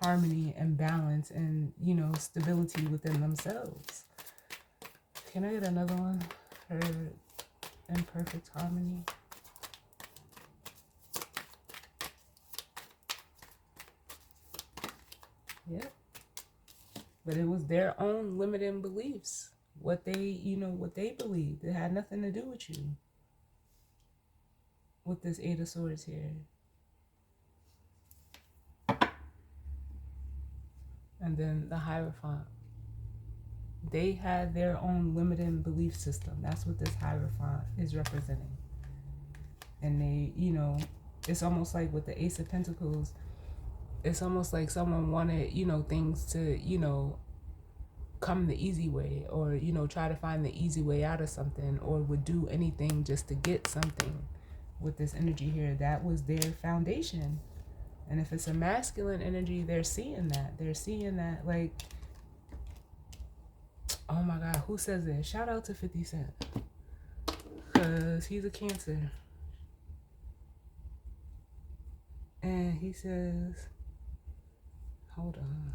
harmony and balance and, stability within themselves. Can I get another one for imperfect harmony? Yep. But it was their own limiting beliefs. What they, what they believed. It had nothing to do with you. With this Eight of Swords here. And then the Hierophant, they had their own limiting belief system. That's what this Hierophant is representing. And they, it's almost like with the Ace of Pentacles, it's almost like someone wanted, things to, come the easy way, or, try to find the easy way out of something, or would do anything just to get something. With this energy here, that was their foundation. And if it's a masculine energy, they're seeing that. They're seeing that, like, oh my God, who says this? Shout out to 50 Cent. Because he's a Cancer. And he says, hold on.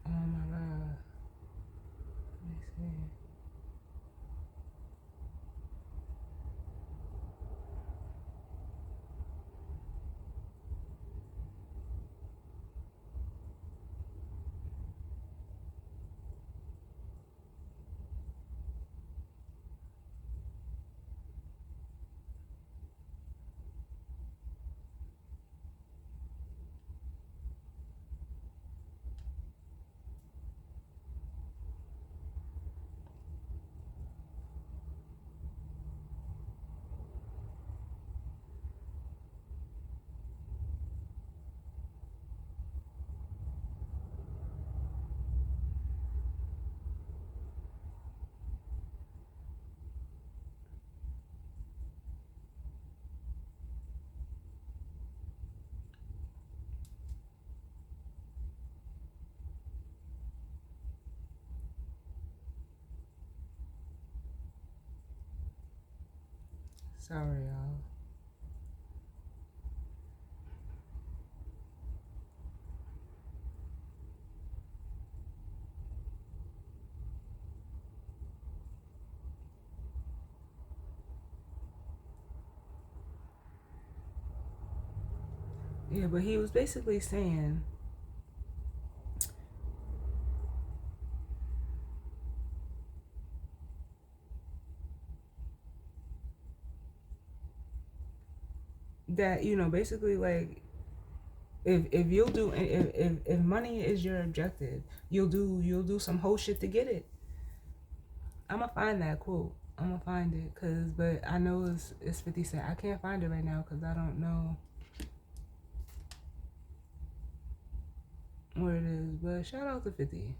Oh my God. Let me see. Sorry, y'all. Yeah, but he was basically saying that, basically, like, if you'll do, if money is your objective, you'll do some whole shit to get it. I'm gonna find that quote. I'm gonna find it, but I know it's 50 Cent. I can't find it right now because I don't know where it is. But shout out to 50.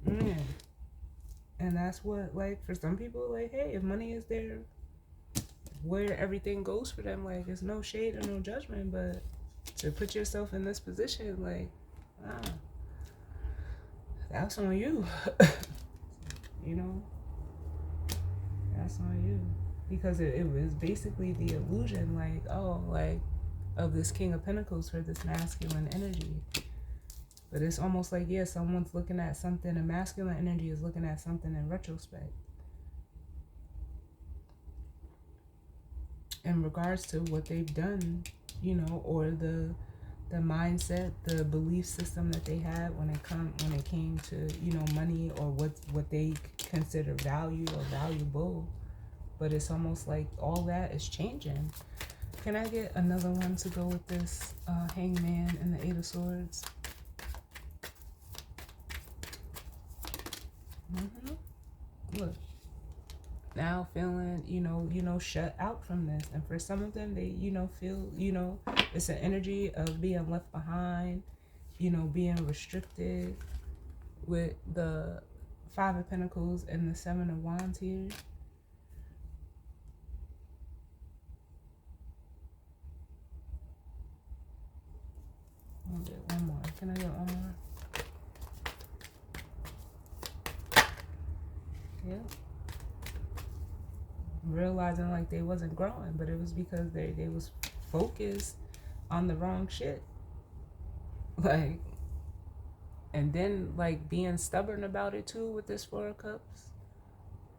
Yeah. And that's what, like, for some people, like, hey, if money is there, where everything goes for them, like, it's no shade or no judgment, but to put yourself in this position, like, that's on you. That's on you. Because it was basically the illusion, like, oh, like, of this King of Pentacles for this masculine energy. But it's almost like, yeah, someone's looking at something, a masculine energy is looking at something in retrospect. In regards to what they've done, or the mindset, the belief system that they had when it came to, money, or what they consider value or valuable. But it's almost like all that is changing. Can I get another one to go with this Hangman and the Eight of Swords? Look, now feeling, shut out from this. And for some of them, they, feel, it's an energy of being left behind, being restricted, with the Five of Pentacles and the Seven of Wands here. I'll get one more. Can I get one more? Yeah. Realizing like they wasn't growing, but it was because they was focused on the wrong shit. Like, and then like being stubborn about it too with this Four of Cups.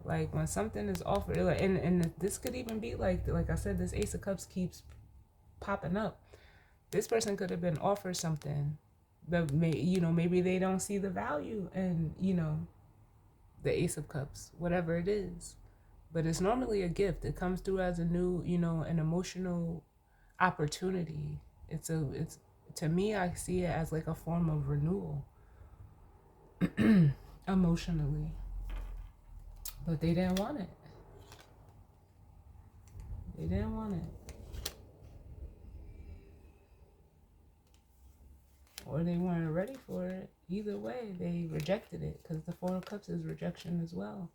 Like when something is offered, like, and this could even be like I said, this Ace of Cups keeps popping up. This person could have been offered something, but maybe they don't see the value in the Ace of Cups, whatever it is. But it's normally a gift. It comes through as a new, an emotional opportunity. It's to me, I see it as like a form of renewal emotionally. But they didn't want it. They didn't want it. Or they weren't ready for it. Either way, they rejected it, because the Four of Cups is rejection as well.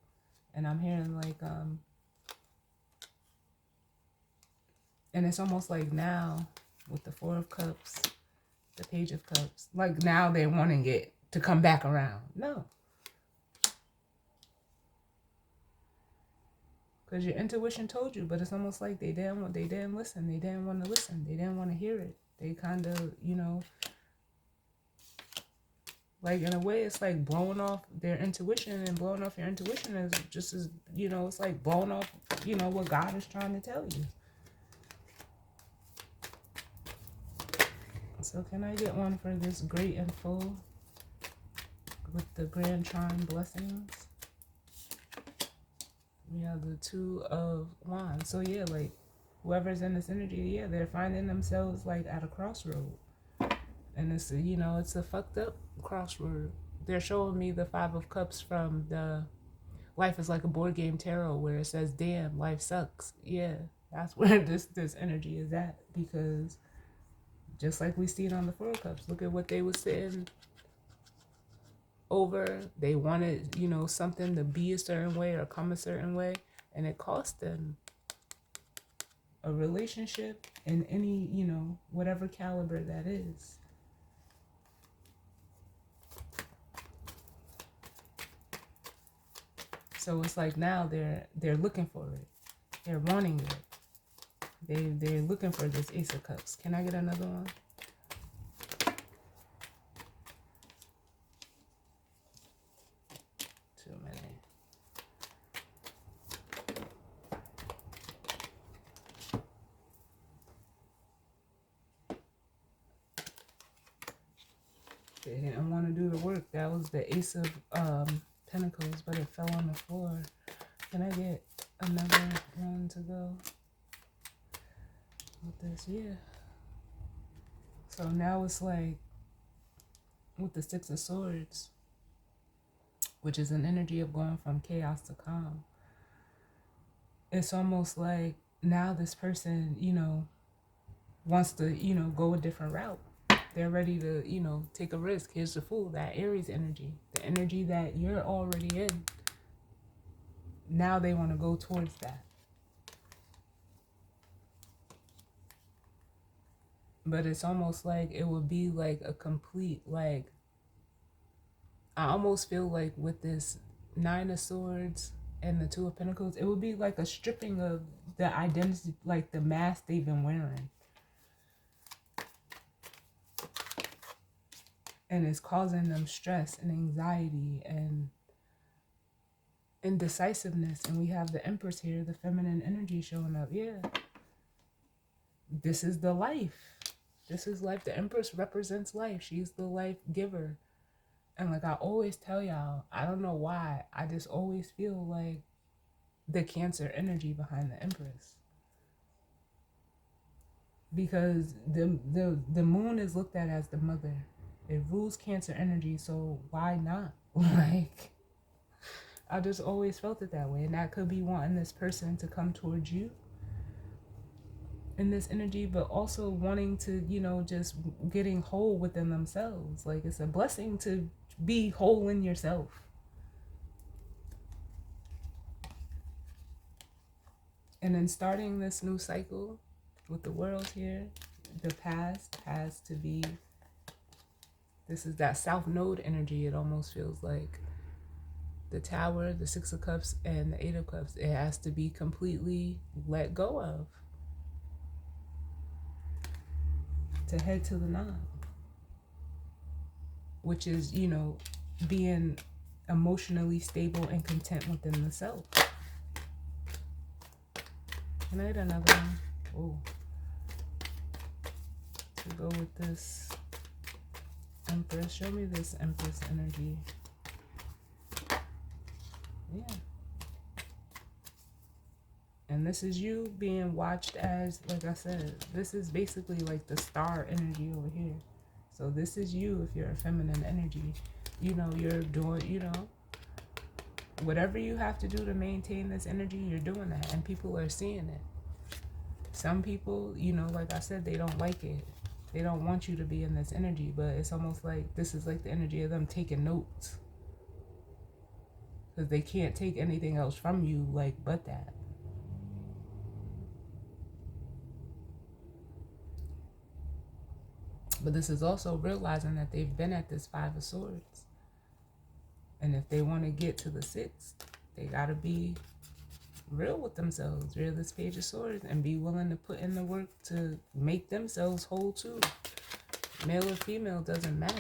And I'm hearing like and it's almost like now with the Four of Cups, the Page of Cups, like now they're wanting it to come back around. No. Because your intuition told you, but it's almost like they didn't listen. They didn't want to listen. They didn't want to hear it. They kind of, like in a way, it's like blowing off their intuition, and blowing off your intuition is just as, it's like blowing off, what God is trying to tell you. So can I get one for this great and full with the Grand Trine blessings? We have the Two of Wands. So yeah, like whoever's in this energy, yeah, they're finding themselves like at a crossroad. And it's it's a fucked up crossroad. They're showing me the Five of Cups from the Life is Like a Board Game Tarot, where it says, damn, life sucks. Yeah, that's where this energy is at. Because just like we see it on the Four of Cups, look at what they were sitting over. They wanted, something to be a certain way or come a certain way, and it cost them a relationship in any, whatever caliber that is. So it's like now they're looking for it. They're wanting it. They're looking for this Ace of Cups. Can I get another one? Too many. They didn't want to do the work. That was the Ace of Pentacles, but it fell on the floor. Can I get another one to go with this? Yeah. So now it's like with the Six of Swords, which is an energy of going from chaos to calm. It's almost like now this person, wants to, go a different route. They're ready to, take a risk. Here's the Fool, that Aries energy, the energy that you're already in. Now they want to go towards that. But it's almost like it would be like a complete, like, I almost feel like with this Nine of Swords and the Two of Pentacles, it would be like a stripping of the identity, like the mask they've been wearing. And it's causing them stress and anxiety and indecisiveness. And we have the Empress here, the feminine energy showing up. Yeah. This is the life. This is life. The Empress represents life. She's the life giver. And like I always tell y'all, I don't know why, I just always feel like the Cancer energy behind the Empress. Because the moon is looked at as the mother. It rules Cancer energy, so why not? Like, I just always felt it that way. And that could be wanting this person to come towards you in this energy, but also wanting to, just getting whole within themselves. Like, it's a blessing to be whole in yourself. And then starting this new cycle with the world here, the past has to be, this is that South Node energy, it almost feels like. the Tower, the Six of Cups, and the Eight of Cups. It has to be completely let go of to head to the Nine, which is, you know, being emotionally stable and content within the self. Can I get another one? Oh, to go with this Empress. Show me this Empress energy. Yeah. And this is you being watched as, like I said, this is basically like the star energy over here. So this is you if you're a feminine energy. You know, you're doing, you know, whatever you have to do to maintain this energy, you're doing that. And people are seeing it. Some people, you know, like I said, they don't like it. They don't want you to be in this energy, but it's almost like this is like the energy of them taking notes. Because they can't take anything else from you, like, but that. But this is also realizing that they've been at this Five of Swords. And if they want to get to the Six, they got to be real with themselves, real this Page of Swords, and be willing to put in the work to make themselves whole too. Male or female doesn't matter.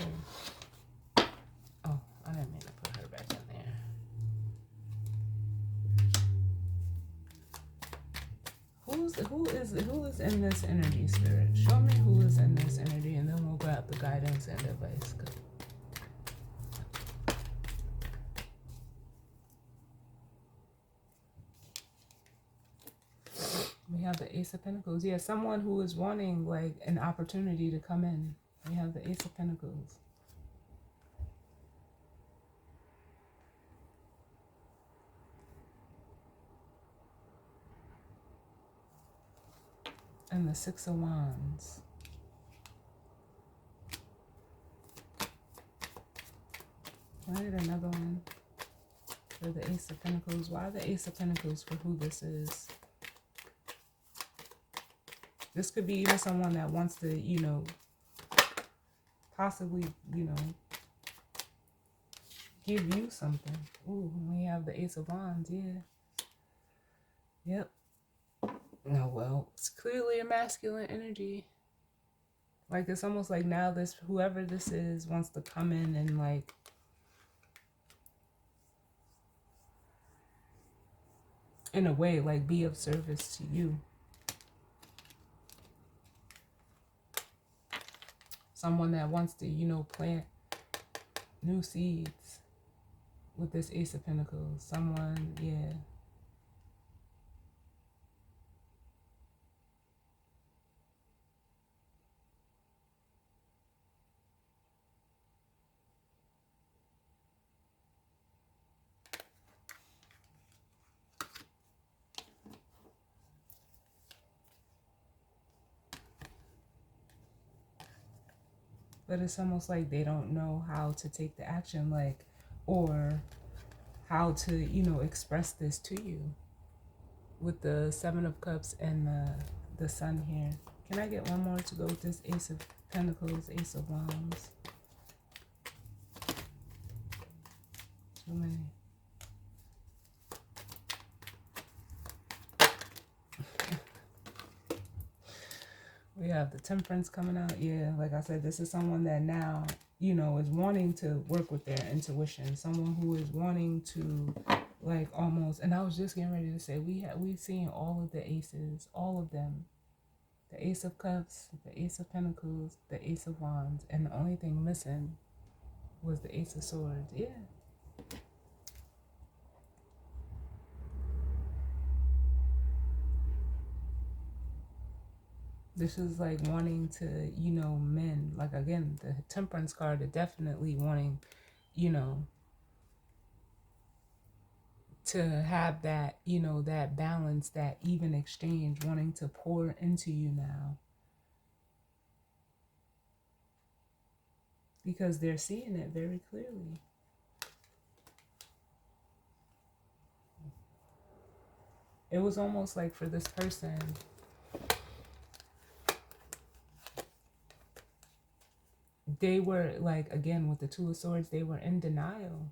Oh, I didn't mean to put her back in there. Who is in this energy, Spirit? Show me who is in this energy, and then we'll grab the guidance and advice. We have the Ace of Pentacles. Yeah, someone who is wanting like an opportunity to come in. We have the Ace of Pentacles. And the Six of Wands. Can I get another one for the Ace of Pentacles? Why the Ace of Pentacles for who this is? This could be even someone that wants to, you know, possibly, you know, give you something. Ooh, we have the Ace of Wands, yeah. Yep. Oh, well, it's clearly a masculine energy. Like, it's almost like now this, whoever this is, wants to come in and, like, in a way, like, be of service to you. Someone that wants to, you know, plant new seeds with this Ace of Pentacles. Someone, yeah. But it's almost like they don't know how to take the action, like, or how to, you know, express this to you. With the Seven of Cups and the Sun here. Can I get one more to go with this Ace of Pentacles, Ace of Wands? Too many. We have the Temperance coming out. Yeah, like I said, this is someone that now, you know, is wanting to work with their intuition. Someone who is wanting to, like, almost, and I was just getting ready to say, we've seen all of the aces, all of them. The Ace of Cups, the Ace of Pentacles, the Ace of Wands, and the only thing missing was the Ace of Swords. Yeah. This is like wanting to, you know, men, like, again, the Temperance card are definitely wanting, you know, to have that, you know, that balance, that even exchange, wanting to pour into you now. Because they're seeing it very clearly. It was almost like for this person, they were like, again, with the Two of Swords, they were in denial.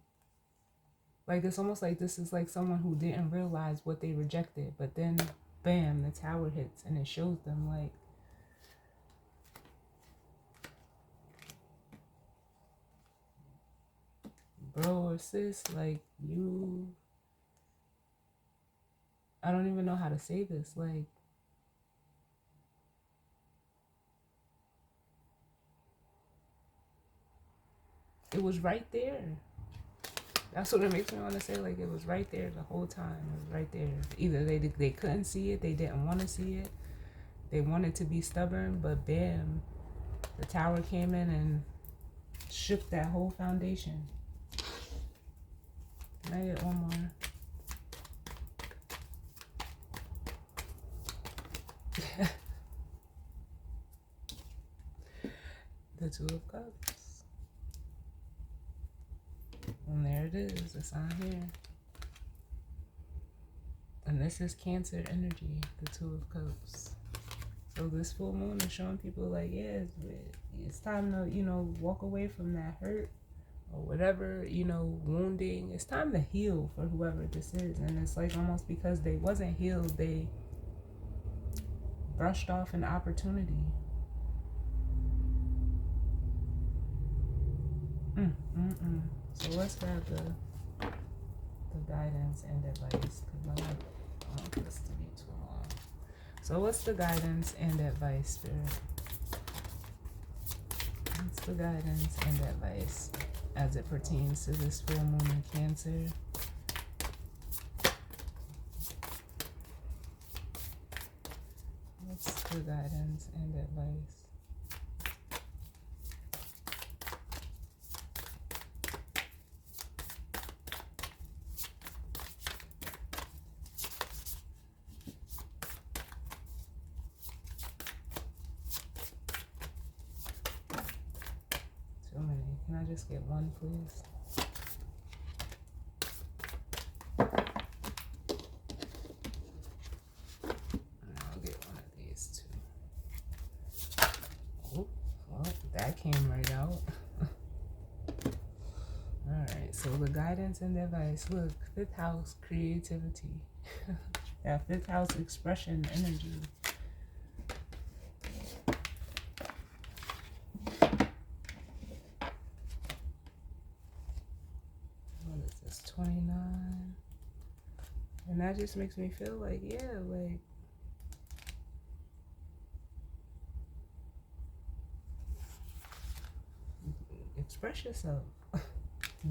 Like, it's almost like this is like someone who didn't realize what they rejected, but then, bam, the tower hits and it shows them, like, bro or sis, like, you, I don't even know how to say this. Like, it was right there. That's what it makes me want to say. Like, it was right there the whole time. It was right there. Either they couldn't see it, they didn't want to see it, they wanted to be stubborn, but bam, the tower came in and shook that whole foundation. Can I get one more? The Two of Cups. And there it is. It's on here. And this is Cancer energy, the Two of Cups. So this full moon is showing people like, yeah, it's time to, you know, walk away from that hurt or whatever, you know, wounding. It's time to heal for whoever this is. And it's like almost because they wasn't healed, they brushed off an opportunity. So let's grab the guidance and advice, because I don't want this to be too long. So what's the guidance and advice, Spirit? What's the guidance and advice as it pertains to this full moon in Cancer? What's the guidance and advice? Too many. Can I just get one, please? I'll get one of these too. Oh, well, that came right out. Alright, so the guidance and advice. Look, 5th house, creativity. That 5th house expression energy. What is this, 29? And that just makes me feel like, yeah, like, express yourself.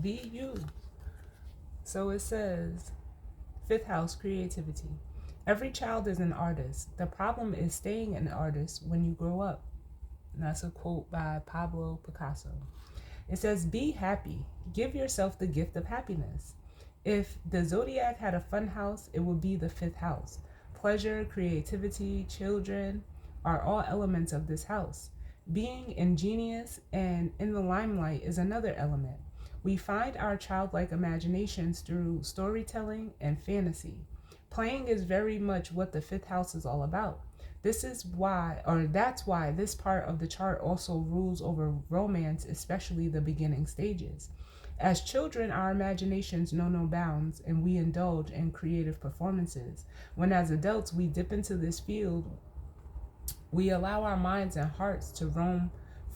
Be you. So it says, 5th house, creativity. Every child is an artist. The problem is staying an artist when you grow up. And that's a quote by Pablo Picasso. It says, be happy. Give yourself the gift of happiness. If the zodiac had a fun house, it would be the 5th house. Pleasure, creativity, children are all elements of this house. Being ingenious and in the limelight is another element. We find our childlike imaginations through storytelling and fantasy. Playing is very much what the 5th house is all about. This is why, or that's why this part of the chart also rules over romance, especially the beginning stages. As children, our imaginations know no bounds and we indulge in creative performances. When as adults we dip into this field, we allow our minds and hearts to roam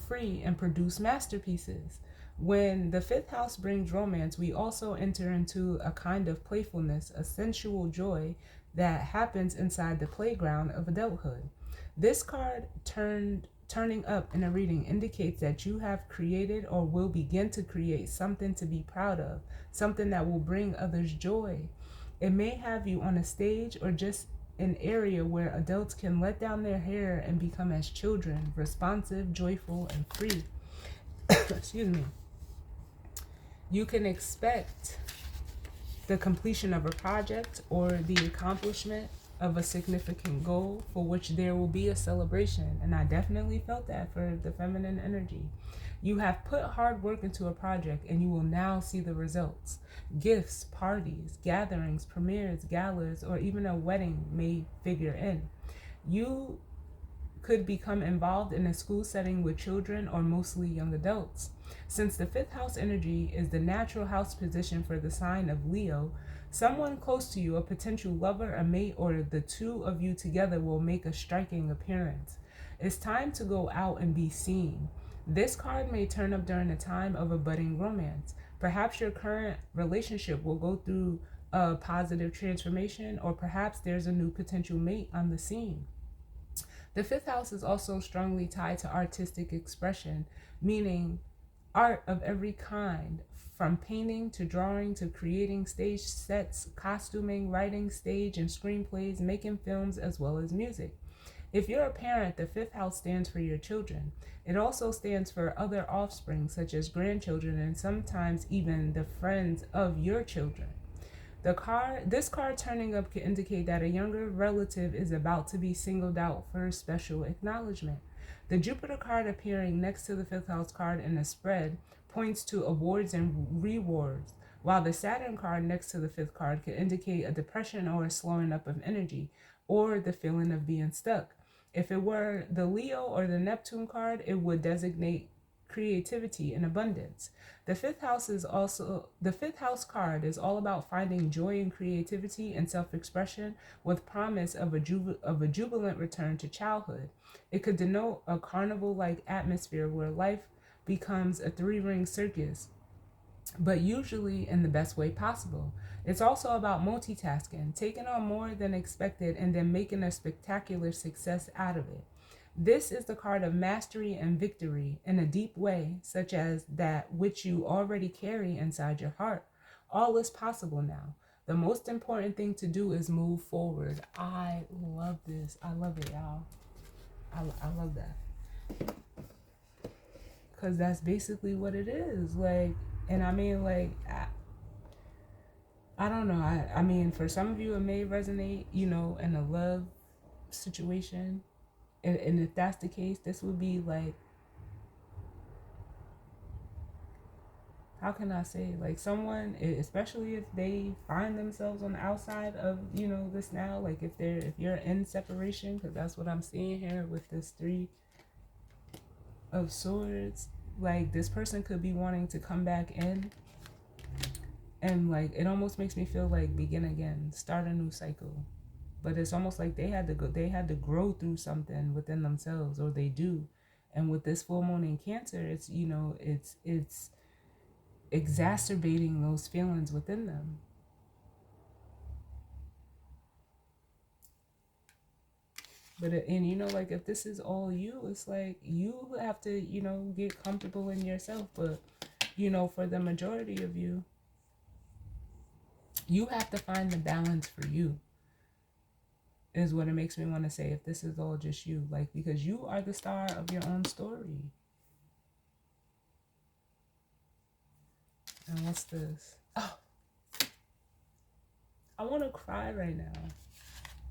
free and produce masterpieces. When the 5th house brings romance, we also enter into a kind of playfulness, a sensual joy that happens inside the playground of adulthood. This card turning up in a reading indicates that you have created or will begin to create something to be proud of, something that will bring others joy. It may have you on a stage or just an area where adults can let down their hair and become as children, responsive, joyful, and free. Excuse me. You can expect the completion of a project or the accomplishment of a significant goal for which there will be a celebration. And I definitely felt that for the feminine energy. You have put hard work into a project and you will now see the results. Gifts, parties, gatherings, premieres, galas, or even a wedding may figure in. You could become involved in a school setting with children or mostly young adults. Since the fifth house energy is the natural house position for the sign of Leo, someone close to you, a potential lover, a mate, or the two of you together will make a striking appearance. It's time to go out and be seen. This card may turn up during a time of a budding romance. Perhaps your current relationship will go through a positive transformation, or perhaps there's a new potential mate on the scene. The fifth house is also strongly tied to artistic expression, meaning art of every kind, from painting to drawing to creating stage sets, costuming, writing stage and screenplays, making films, as well as music. If you're a parent, the fifth house stands for your children. It also stands for other offspring, such as grandchildren and sometimes even the friends of your children. This card turning up can indicate that a younger relative is about to be singled out for special acknowledgement. The Jupiter card appearing next to the fifth house card in a spread points to awards and rewards, while the Saturn card next to the fifth card can indicate a depression or a slowing up of energy, or the feeling of being stuck. If it were the Leo or the Neptune card, it would designate creativity and abundance. The fifth house card is all about finding joy in creativity and self-expression, with promise of a jubilant return to childhood. It could denote a carnival-like atmosphere where life becomes a three-ring circus, but usually in the best way possible. It's also about multitasking, taking on more than expected and then making a spectacular success out of it. This is the card of mastery and victory in a deep way, such as that which you already carry inside your heart. All is possible now. The most important thing to do is move forward. I love this. I love it, y'all. I love that. Because that's basically what it is. Like, and I mean, like, I don't know. I mean, for some of you, it may resonate, you know, in a love situation. And if that's the case, this would be like, how can I say, like someone, especially if they find themselves on the outside of, you know, this now, like if you're in separation, because that's what I'm seeing here with this Three of Swords, like this person could be wanting to come back in, and like it almost makes me feel like begin again, start a new cycle. But it's almost like they had to grow through something within themselves, or they do. And with this full moon in Cancer, it's, you know, it's exacerbating those feelings within them. But and you know, like if this is all you, it's like you have to, you know, get comfortable in yourself. But you know, for the majority of you, you have to find the balance for you, is what it makes me want to say, if this is all just you, like, because you are the star of your own story. And what's this? Oh, I want to cry right now.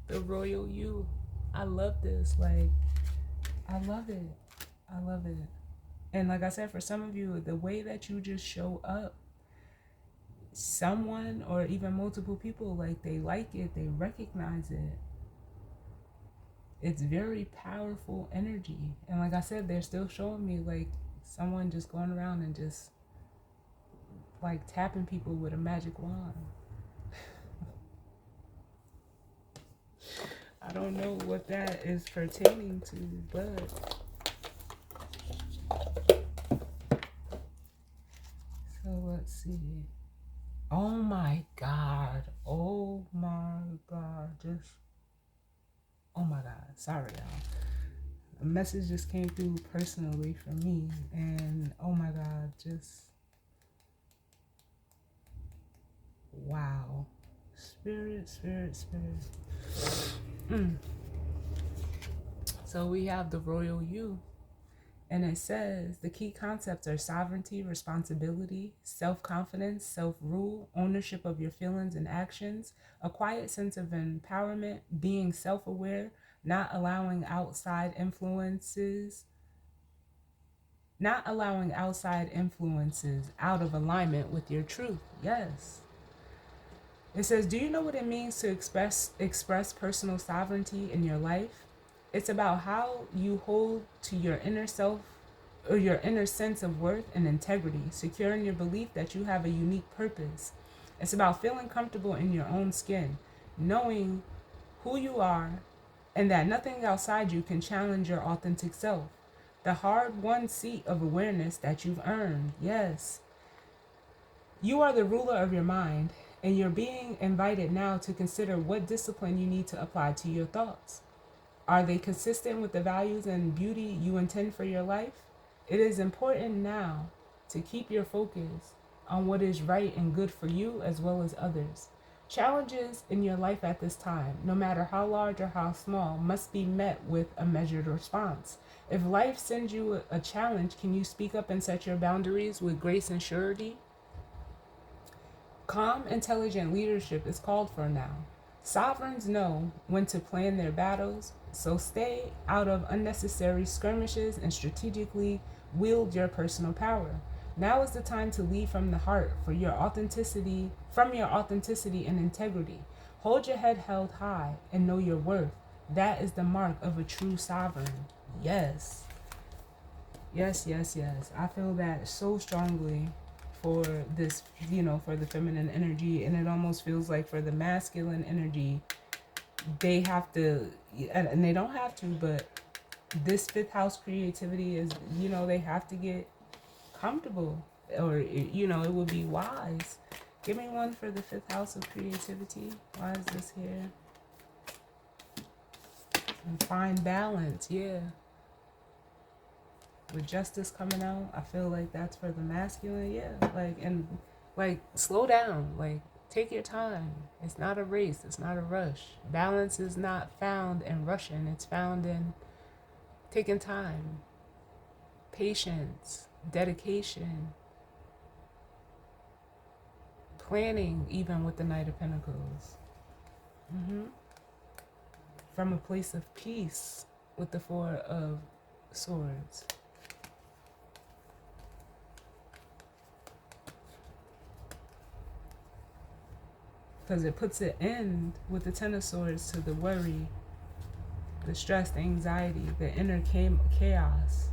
The Royal You. I love this. Like, I love it. I love it. And like I said, for some of you, the way that you just show up, someone or even multiple people, like, they like it, they recognize it. It's very powerful energy. And like I said, they're still showing me like someone just going around and just like tapping people with a magic wand. I don't know what that is pertaining to, but so let's see. Oh my God. Oh my God. Just, oh my God. Sorry, y'all. A message just came through personally for me, and oh my God, just wow. Spirit. So we have the Royal You, and it says the key concepts are sovereignty, responsibility, self-confidence, self-rule, ownership of your feelings and actions, a quiet sense of empowerment, being self-aware, not allowing outside influences out of alignment with your truth. Yes. It says, do you know what it means to express personal sovereignty in your life? It's about how you hold to your inner self or your inner sense of worth and integrity, secure in your belief that you have a unique purpose. It's about feeling comfortable in your own skin, knowing who you are, and that nothing outside you can challenge your authentic self. The hard won seat of awareness that you've earned. Yes. You are the ruler of your mind, and you're being invited now to consider what discipline you need to apply to your thoughts. Are they consistent with the values and beauty you intend for your life? It is important now to keep your focus on what is right and good for you as well as others. Challenges in your life at this time, no matter how large or how small, must be met with a measured response. If life sends you a challenge, can you speak up and set your boundaries with grace and surety? Calm, intelligent leadership is called for now. Sovereigns know when to plan their battles, so stay out of unnecessary skirmishes and strategically wield your personal power. Now is the time to lead from the heart from your authenticity and integrity. Hold your head held high and know your worth. That is the mark of a true sovereign. Yes. Yes, yes, yes. I feel that so strongly for this, for the feminine energy. And it almost feels like for the masculine energy, they have to, and they don't have to, but this fifth house creativity is, they have to get comfortable, or, it would be wise. Give me one for the fifth house of creativity. Why is this here? And find balance, yeah. With justice coming out, I feel like that's for the masculine, yeah. Slow down, take your time. It's not a race, it's not a rush. Balance is not found in rushing, it's found in taking time, patience, dedication, planning, even with the Knight of Pentacles. From a place of peace with the Four of Swords. Because it puts an end with the Ten of Swords to the worry, the stress, the anxiety, the inner chaos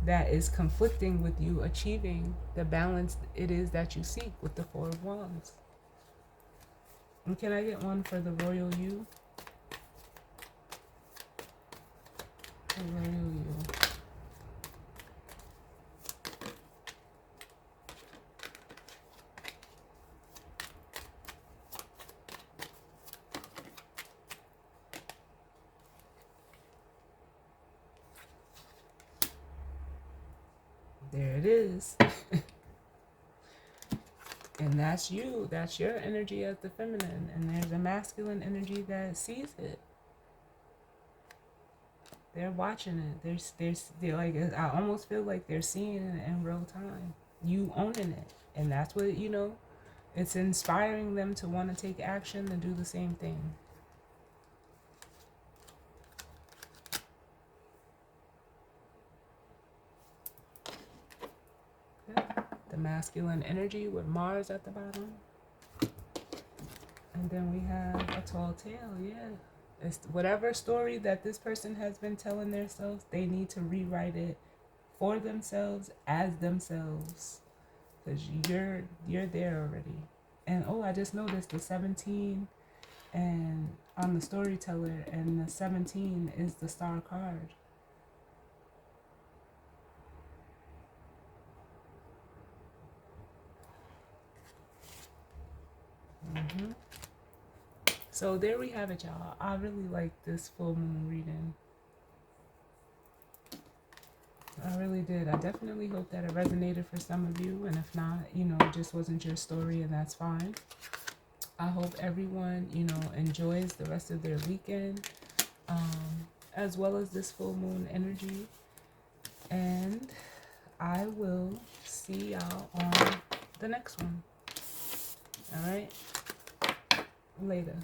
that is conflicting with you achieving the balance it is that you seek with the Four of Wands. And can I get one for the Royal You? The Royal You. There it is. And that's you. That's your energy as the feminine. And there's a masculine energy that sees it. They're watching it. They're like, I almost feel like they're seeing it in real time. You owning it. And that's what, it's inspiring them to want to take action and do the same thing. The masculine energy with Mars at the bottom. And then we have a tall tale, yeah. It's whatever story that this person has been telling themselves, they need to rewrite it for themselves as themselves. Because you're there already. And I just noticed the 17 and on the storyteller, and the 17 is the star card. So there we have it, y'all. I really like this full moon reading. I really did. I definitely hope that it resonated for some of you. And if not, it just wasn't your story, and that's fine. I hope everyone, enjoys the rest of their weekend, as well as this full moon energy. And I will see y'all on the next one. All right? Later.